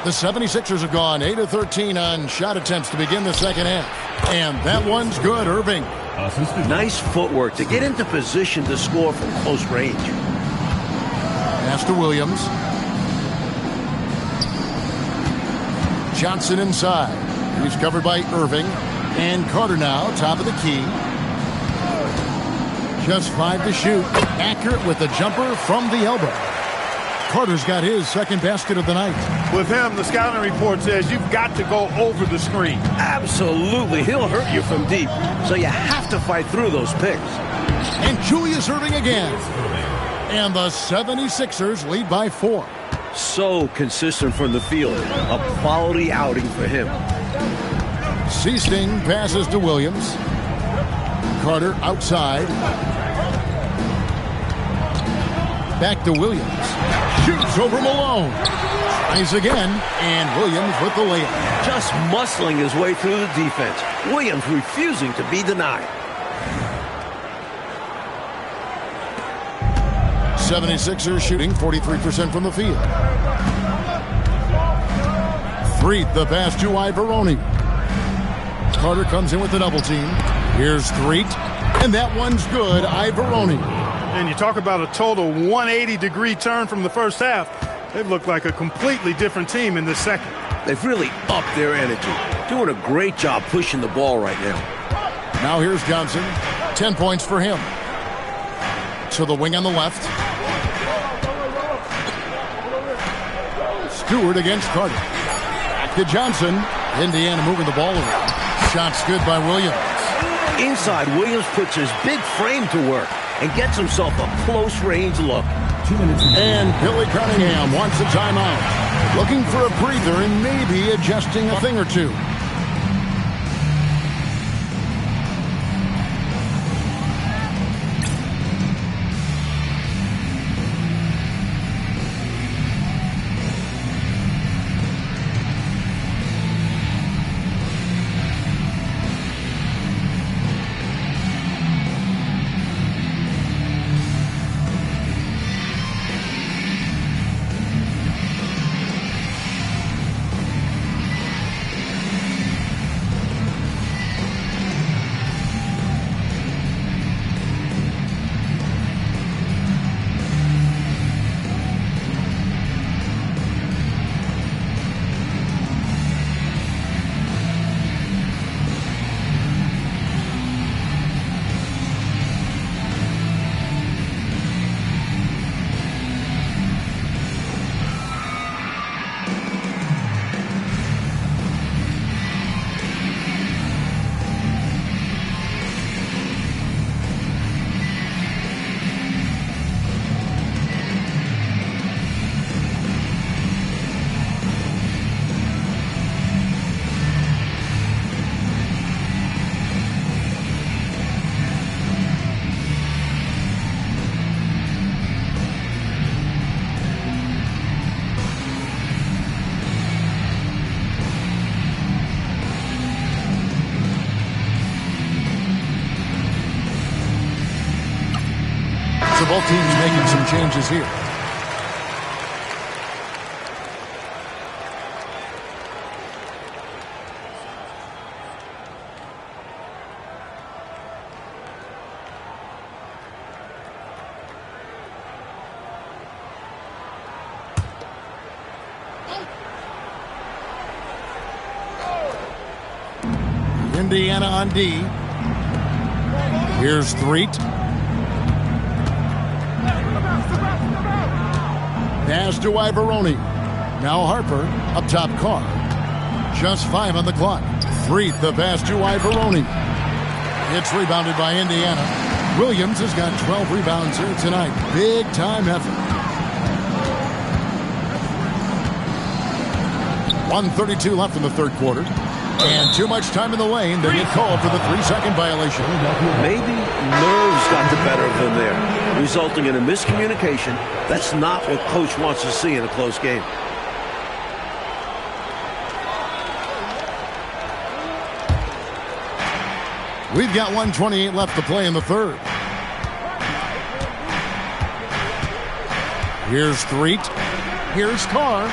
The 76ers have gone 8 of 13 on shot attempts to begin the second half. And that one's good, Irving. Nice footwork to get into position to score from close range. Pass to Williams. Johnson inside. He's covered by Irving. And Carter now, top of the key. Just 5 to shoot. Accurate with the jumper from the elbow. Carter's got his second basket of the night. With him, the scouting report says you've got to go over the screen. Absolutely. He'll hurt you from deep. So you have to fight through those picks. And Julius Irving again. And the 76ers lead by 4. So consistent from the field. A quality outing for him. Seasting passes to Williams. Carter outside. Back to Williams. Shoots over Malone. Tries again. And Williams with the layup. Just muscling his way through the defense. Williams refusing to be denied. 76ers shooting 43% from the field. Threet, the pass to Ivoroni. Carter comes in with the double team. Here's Threet. And that one's good. Ivoroni. And you talk about a total 180-degree turn from the first half. They've looked like a completely different team in the second. They've really upped their energy. Doing a great job pushing the ball right now. Now here's Johnson. 10 points for him. To the wing on the left. Stewart against Carter. Back to Johnson. Indiana moving the ball around. Shots good by Williams. Inside, Williams puts his big frame to work and gets himself a close-range look. 2 minutes. And Billy Cunningham wants a timeout. Looking for a breather and maybe adjusting a thing or two. So both teams making some changes here. Indiana on D. Here's Threet. Pass to Ivaroni. Now Harper up top Carr. Just 5 on the clock. Threet the pass to Ivaroni. It's rebounded by Indiana. Williams has got 12 rebounds here tonight. Big time effort. 1:32 left in the third quarter. And too much time in the lane. They get called for the 3-second violation. Maybe nerves got the better of them there, resulting in a miscommunication. That's not what coach wants to see in a close game. We've got 1:28 left to play in the third. Here's Threet. Here's Carr.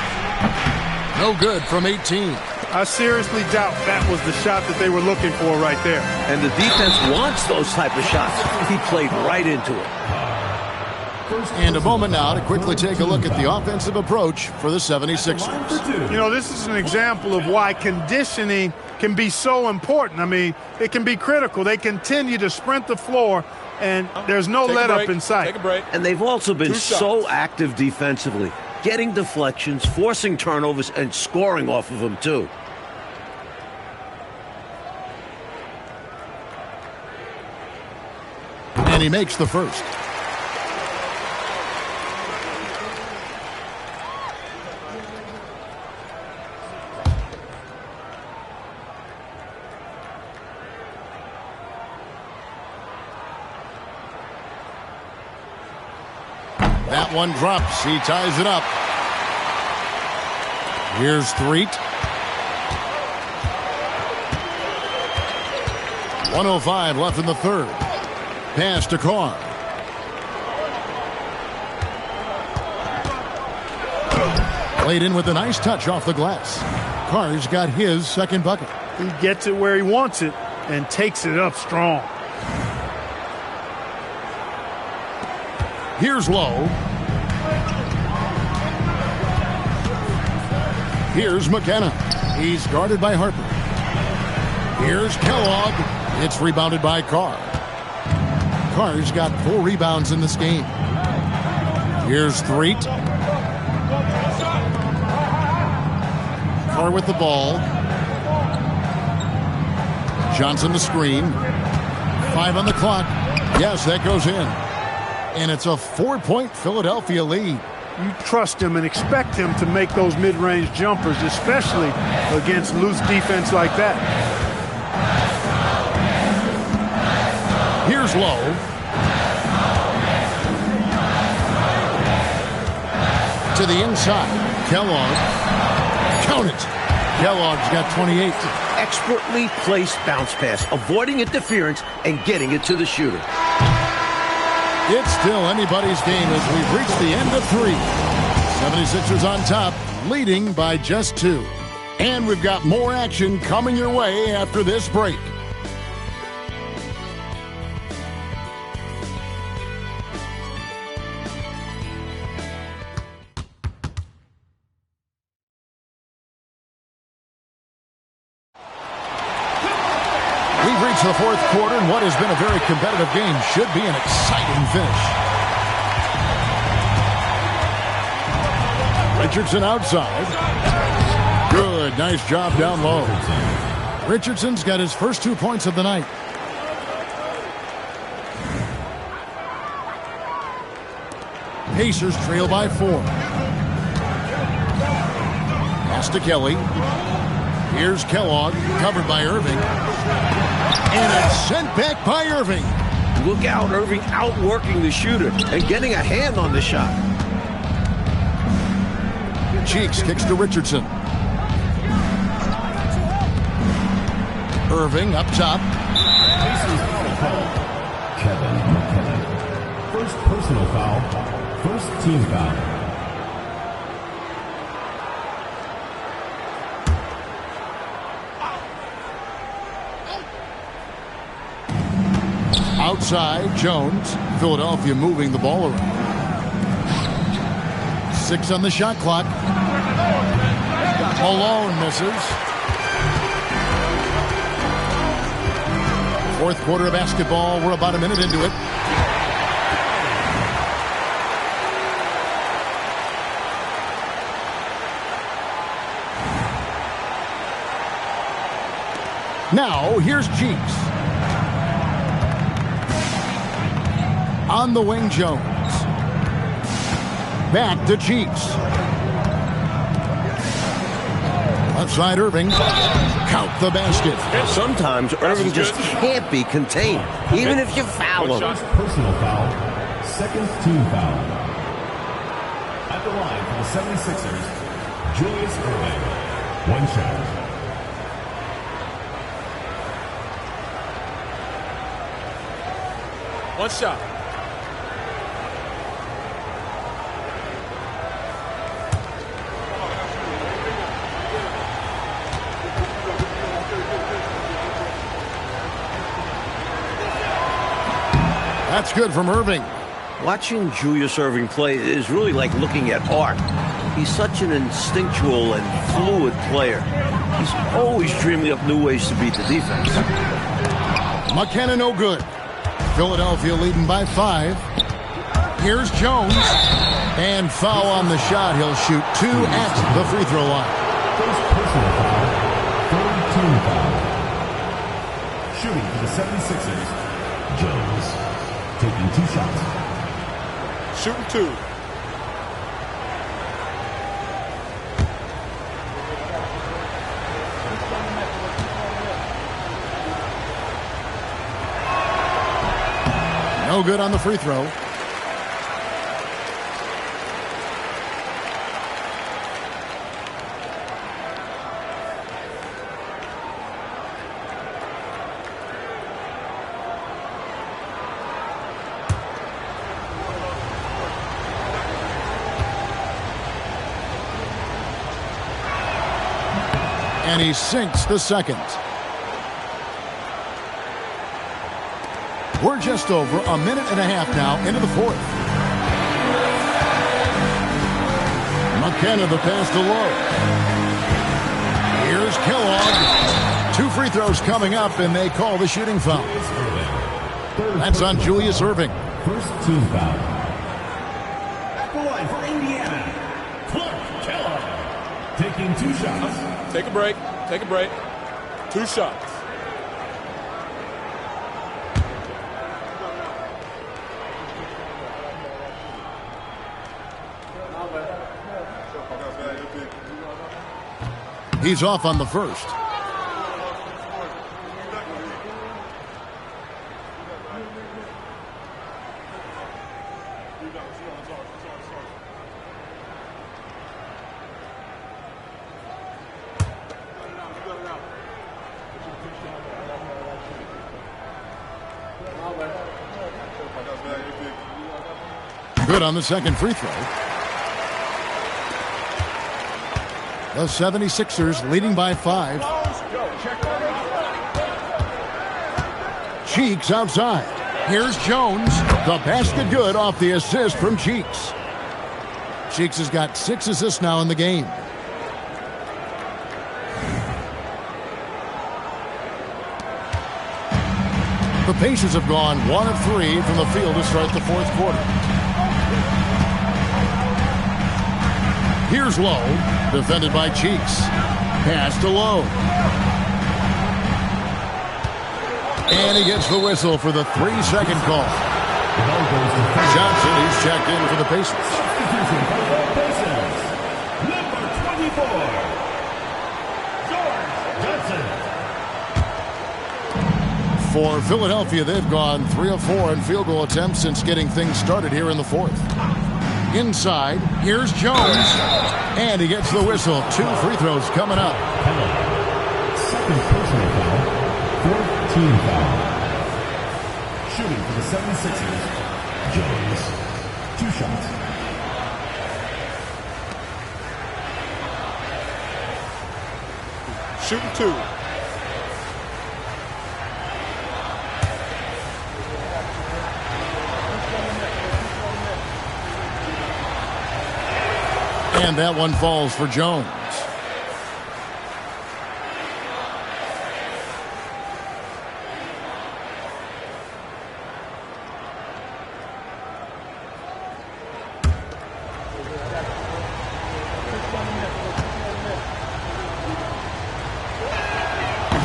No good from 18. I seriously doubt that was the shot that they were looking for right there. And the defense wants those type of shots. He played right into it. And a moment now to quickly take a look at the offensive approach for the 76ers. You know, this is an example of why conditioning can be so important. I mean, it can be critical. They continue to sprint the floor, and there's no let up in sight. Take a break. And they've also been so active defensively, getting deflections, forcing turnovers, and scoring off of them, too. And he makes the first. That one drops. He ties it up. Here's Threet. 1:05 left in the third. Pass to Carr. Played in with a nice touch off the glass. Carr's got his second bucket. He gets it where he wants it and takes it up strong. Here's Lowe. Here's McKenna. He's guarded by Harper. Here's Kellogg. It's rebounded by Carr. Carr's got 4 rebounds in this game. Here's Threet. Carr with the ball. Johnson the screen. 5 on the clock. Yes, that goes in. And it's a 4-point Philadelphia lead. You trust him and expect him to make those mid-range jumpers, especially against loose defense like that. Here's Lowe. To the inside. Kellogg. Count it. Kellogg's got 28. Expertly placed bounce pass, avoiding interference and getting it to the shooter. It's still anybody's game as we've reached the end of 3. 76ers on top, leading by just 2. And we've got more action coming your way after this break. We've reached the fourth quarter, and what has been a very competitive game should be an exciting finish. Richardson outside. Good, nice job down low. Richardson's got his first 2 points of the night. Pacers trail by 4. Pass to Kelly. Here's Kellogg, covered by Irving. And it's sent back by Irving. Look out, Irving outworking the shooter and getting a hand on the shot. Cheeks kicks to Richardson. Irving up top. Kevin McKinnon. First personal foul. First team foul. Outside, Jones. Philadelphia moving the ball around. 6 on the shot clock. Malone misses. Fourth quarter of basketball. We're about a minute into it. Now, here's Cheeks. On the wing, Jones. Back to Cheeks. Left side, Irving. Count the basket. Sometimes Irving just can't be contained, even if you foul him. First personal foul. Second team foul. At the line for the 76ers, Julius Irving. One shot. One shot. That's good from Irving. Watching Julius Irving play is really like looking at art. He's such an instinctual and fluid player. He's always dreaming up new ways to beat the defense. McKenna no good. Philadelphia leading by 5. Here's Jones. And foul on the shot. He'll shoot 2 at the free throw line. First personal foul. Third team foul. Shooting for the 76ers, Jones. Taking 2 shots. Shooting 2. No good on the free throw. And he sinks the second. We're just over a minute and a half now into the fourth. McKenna the pass to Lowe. Here's Kellogg. 2 free throws coming up, and they call the shooting foul. That's on Julius Irving. First team foul. At the line for Indiana, Clark Kellogg. Taking 2 shots. Take a break. Take a break. 2 shots. He's off on the first. Good on the second free throw. The 76ers leading by 5. Cheeks outside. Here's Jones. The basket good off the assist from Cheeks. Cheeks has got 6 assists now in the game. The Pacers have gone 1 of 3 from the field to start the fourth quarter. Here's Lowe, defended by Cheeks. Pass to Lowe. And he gets the whistle for the 3-second call. Johnson, he's checked in for the Pacers. Number 24, George Johnson. For Philadelphia, they've gone 3 of 4 in field goal attempts since getting things started here in the fourth. Inside, here's Jones. And he gets the whistle. 2 free throws coming up. Second personal foul. Fourth team foul. Shooting for the 76ers, Jones. 2 shots. Shooting 2. And that one falls for Jones.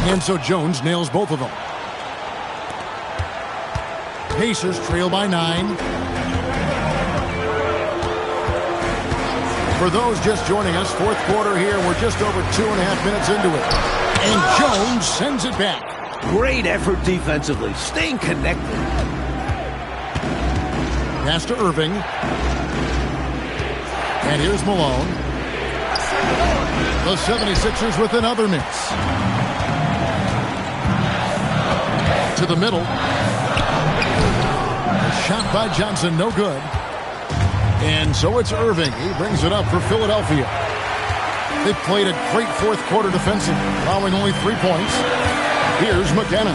And so Jones nails both of them. Pacers trail by 9. For those just joining us, fourth quarter here. We're just over 2.5 minutes into it. And Jones sends it back. Great effort defensively, staying connected. Pass to Irving. And here's Malone. The 76ers with another miss. To the middle. Shot by Johnson, no good. And so it's Irving. He brings it up for Philadelphia. They played a great fourth quarter defensive, allowing only 3 points. Here's McKenna.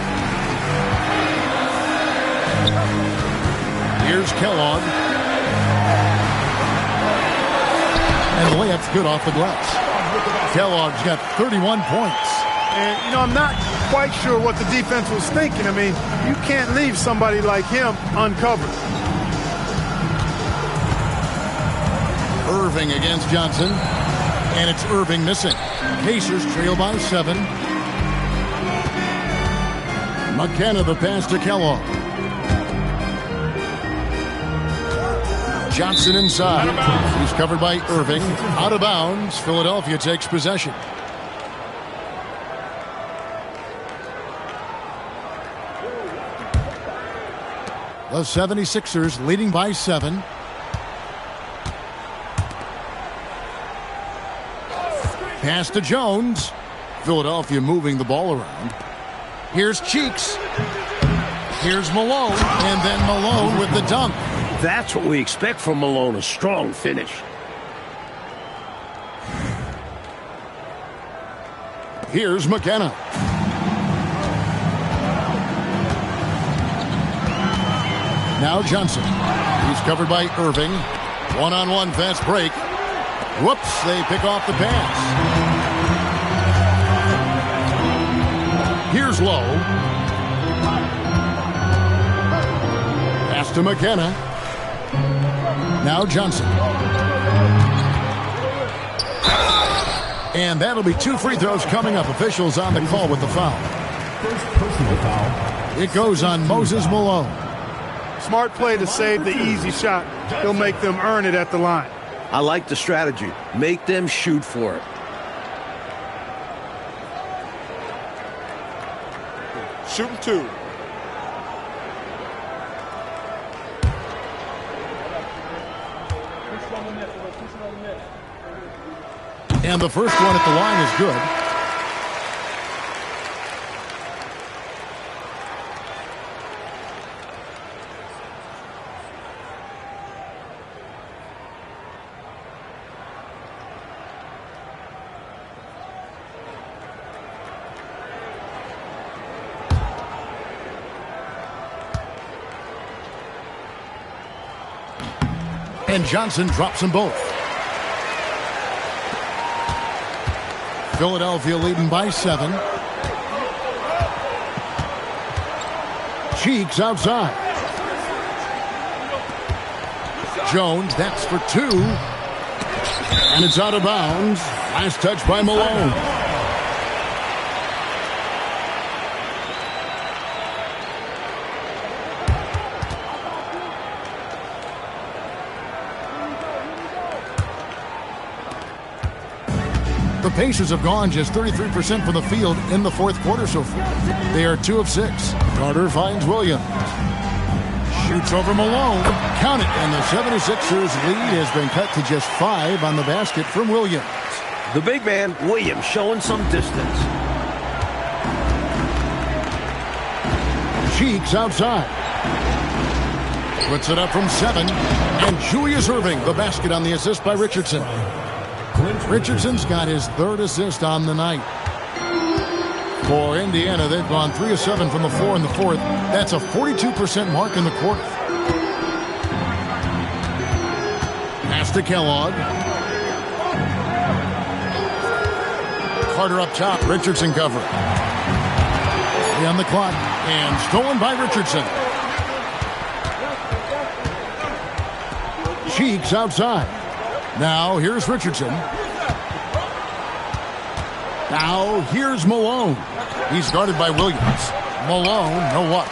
Here's Kellogg. And the layup's good off the glass. Kellogg's got 31 points. And, you know, I'm not quite sure what the defense was thinking. I mean, you can't leave somebody like him uncovered. Irving against Johnson. And it's Irving missing. Pacers trail by 7. McKenna the pass to Kellogg. Johnson inside. He's covered by Irving. Out of bounds. Philadelphia takes possession. The 76ers leading by 7. Pass to Jones. Philadelphia moving the ball around. Here's Cheeks. Here's Malone. And then Malone with the dunk. That's what we expect from Malone, a strong finish. Here's McKenna. Now Johnson. He's covered by Irving. One-on-one fast break. Whoops, they pick off the pass. Here's Lowe. Pass to McKenna. Now Johnson. And that'll be 2 free throws coming up. Officials on the call with the foul. First personal foul. It goes on Moses Malone. Smart play to save the easy shot. He'll make them earn it at the line. I like the strategy. Make them shoot for it. Shooting 2. And the first one at the line is good. And Johnson drops them both. Philadelphia leading by 7. Cheeks outside. Jones, that's for 2. And it's out of bounds. Last touch by Malone. The Pacers have gone just 33% from the field in the fourth quarter so far. They are 2 of 6. Carter finds Williams. Shoots over Malone. Count it. And the 76ers lead has been cut to just 5 on the basket from Williams. The big man, Williams, showing some distance. Cheeks outside. Puts it up from 7. And Julius Irving, the basket on the assist by Richardson. Richardson's got his 3rd assist on the night. For Indiana, they've gone 3 of 7 from the floor in the fourth. That's a 42% mark in the quarter. Pass to Kellogg. Carter up top. Richardson cover. On the clock. And stolen by Richardson. Cheeks outside. Now, here's Richardson. Now, here's Malone. He's guarded by Williams. Malone, no luck.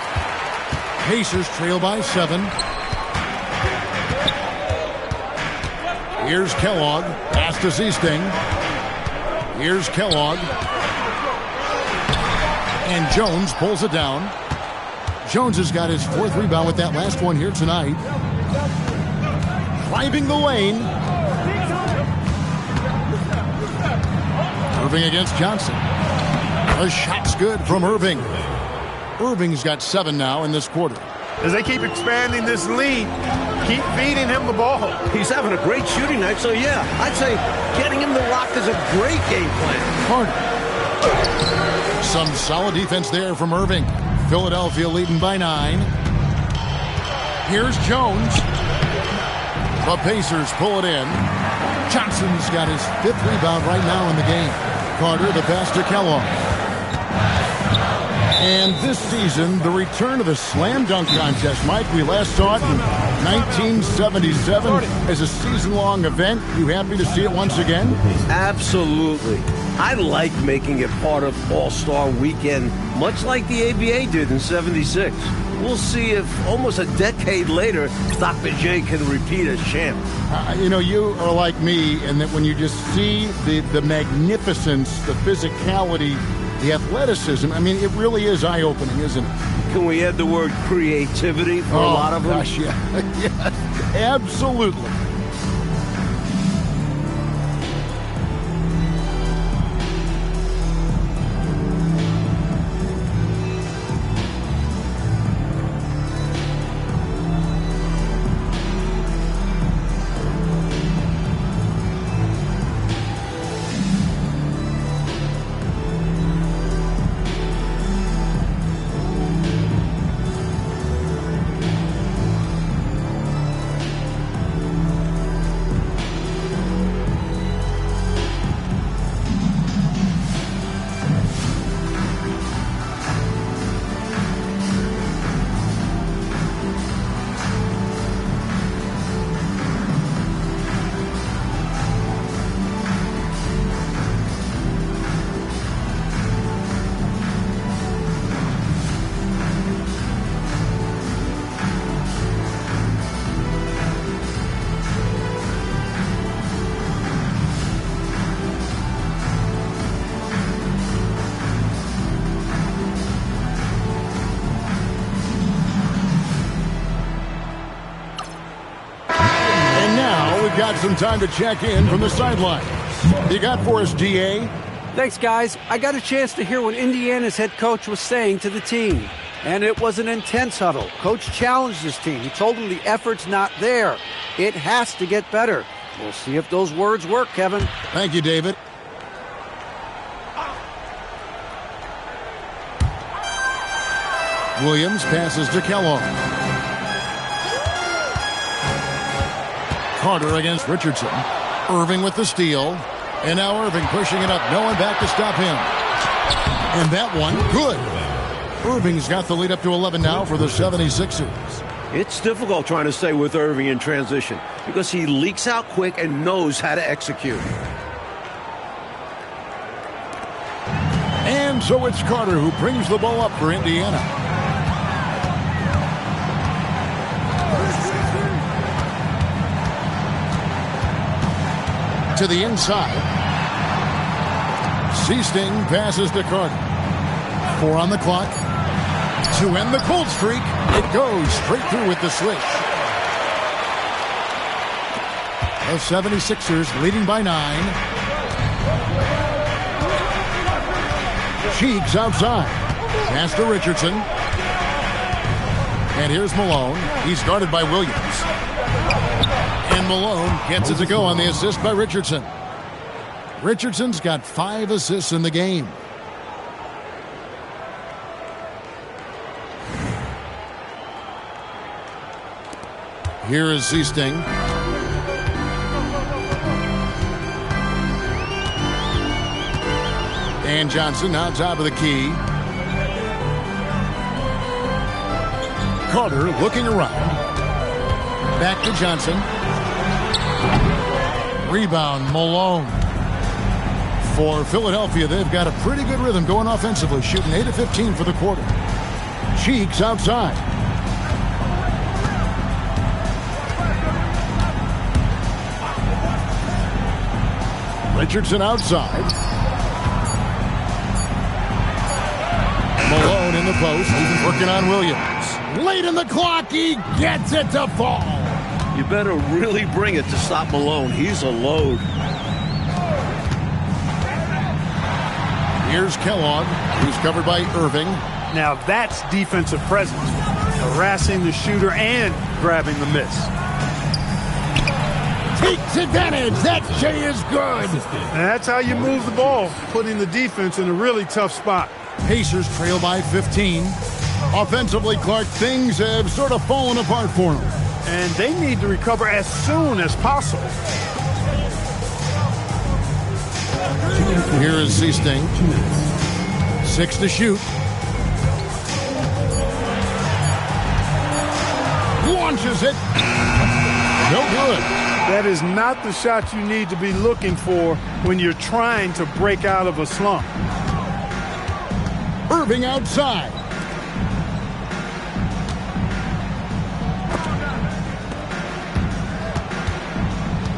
Pacers trail by 7. Here's Kellogg. Pass to Seasting. Here's Kellogg. And Jones pulls it down. Jones has got his 4th rebound with that last one here tonight. Driving the lane. Irving against Johnson. The shot's good from Irving. Irving's got 7 now in this quarter. As they keep expanding this lead, keep feeding him the ball. He's having a great shooting night, so yeah, I'd say getting him the rock is a great game plan. Carter. Some solid defense there from Irving. Philadelphia leading by 9. Here's Jones. The Pacers pull it in. Johnson's got his 5th rebound right now in the game. Carter, the pass to Kellogg. And this season, the return of the slam dunk contest. Mike, we last saw it in 1977 as a season-long event. You happy to see it once again? Absolutely. I like making it part of All-Star Weekend, much like the ABA did in '76. We'll see if almost a decade later, Dr. J can repeat as champ. You know, you are like me in that when you just see the magnificence, the physicality, the athleticism, I mean, it really is eye-opening, isn't it? Can we add the word creativity for a lot of them? Gosh, yeah. Yeah, absolutely. Got some time to check in from the sideline. You got for us, DA? Thanks, guys. I got a chance to hear what Indiana's head coach was saying to the team. And it was an intense huddle. Coach challenged his team. He told them the effort's not there. It has to get better. We'll see if those words work, Kevin. Thank you, David. Williams passes to Kellogg. Carter against Richardson. Irving with the steal. And now Irving pushing it up. No one back to stop him. And that one, good. Irving's got the lead up to 11 now for the 76ers. It's difficult trying to stay with Irving in transition because he leaks out quick and knows how to execute. And so it's Carter who brings the ball up for Indiana. To the inside. Seasting passes to Carter. 4 on the clock. To end the cold streak, it goes straight through with the switch. The 76ers leading by 9. Cheeks outside. Pass to Richardson. And here's Malone. He's guarded by Williams. And Malone gets it to go on the assist by Richardson. Richardson's got 5 assists in the game. Here is Seasting. And Johnson on top of the key. Carter looking around. Back to Johnson. Rebound, Malone. For Philadelphia, they've got a pretty good rhythm going offensively, shooting 8 of 15 for the quarter. Cheeks outside. Richardson outside. Malone in the post, working on Williams. Late in the clock, he gets it to fall. You better really bring it to stop Malone. He's a load. Here's Kellogg, who's covered by Irving. Now that's defensive presence, harassing the shooter and grabbing the miss. Takes advantage. That J is good. And that's how you move the ball, putting the defense in a really tough spot. Pacers trail by 15. Offensively, Clark, things have sort of fallen apart for them. And they need to recover as soon as possible. Here is Seasting. 6 to shoot. Launches it. No good. That is not the shot you need to be looking for when you're trying to break out of a slump. Irving outside.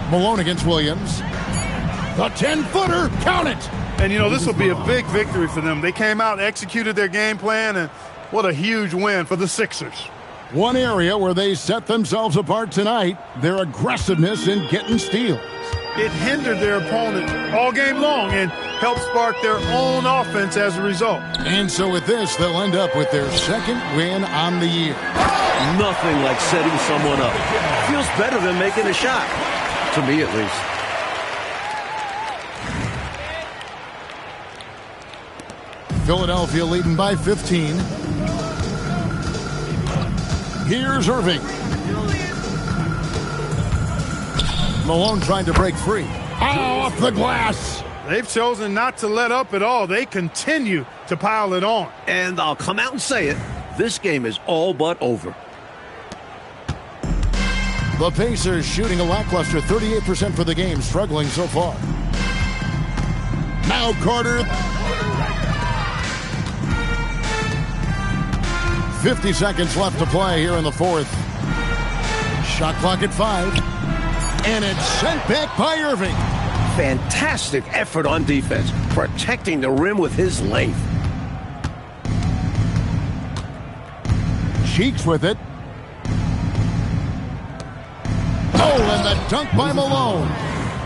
Malone against Williams. The 10-footer, count it. And, you know, this will be a big victory for them. They came out, executed their game plan, and what a huge win for the Sixers. One area where they set themselves apart tonight, their aggressiveness in getting steals. It hindered their opponent all game long and helped spark their own offense as a result. And so with this, they'll end up with their second win on the year. Nothing like setting someone up. Feels better than making a shot. To me, at least. Philadelphia leading by 15. Here's Irving. Malone trying to break free. Oh, off the glass. They've chosen not to let up at all. They continue to pile it on. And I'll come out and say it. This game is all but over. The Pacers shooting a lackluster 38% for the game, struggling so far. Now Carter. 50 seconds left to play here in the fourth. Shot clock at 5. And it's sent back by Irving. Fantastic effort on defense, protecting the rim with his length. Cheeks with it. Oh, and the dunk by Malone.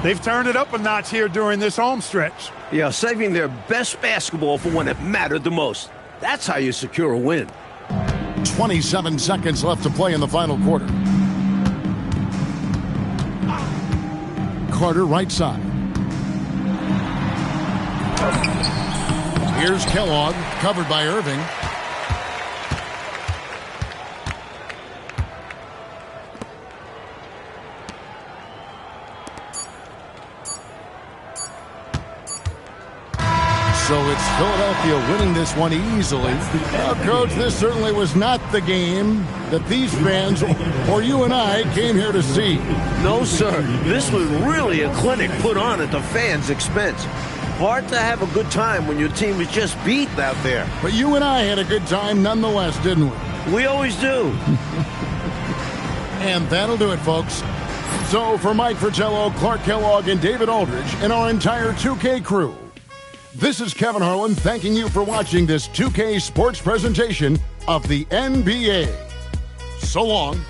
They've turned it up a notch here during this home stretch. Yeah, saving their best basketball for when it mattered the most. That's how you secure a win. 27 seconds left to play in the final quarter. Carter right side. Here's Kellogg, covered by Irving. So it's Philadelphia winning this one easily. Well, Coach, this certainly was not the game that these fans or you and I came here to see. No, sir. This was really a clinic put on at the fans' expense. Hard to have a good time when your team is just beat out there. But you and I had a good time nonetheless, didn't we? We always do. And that'll do it, folks. So for Mike Fratello, Clark Kellogg, and David Aldridge, and our entire 2K crew, this is Kevin Harlan thanking you for watching this 2K Sports presentation of the NBA. So long.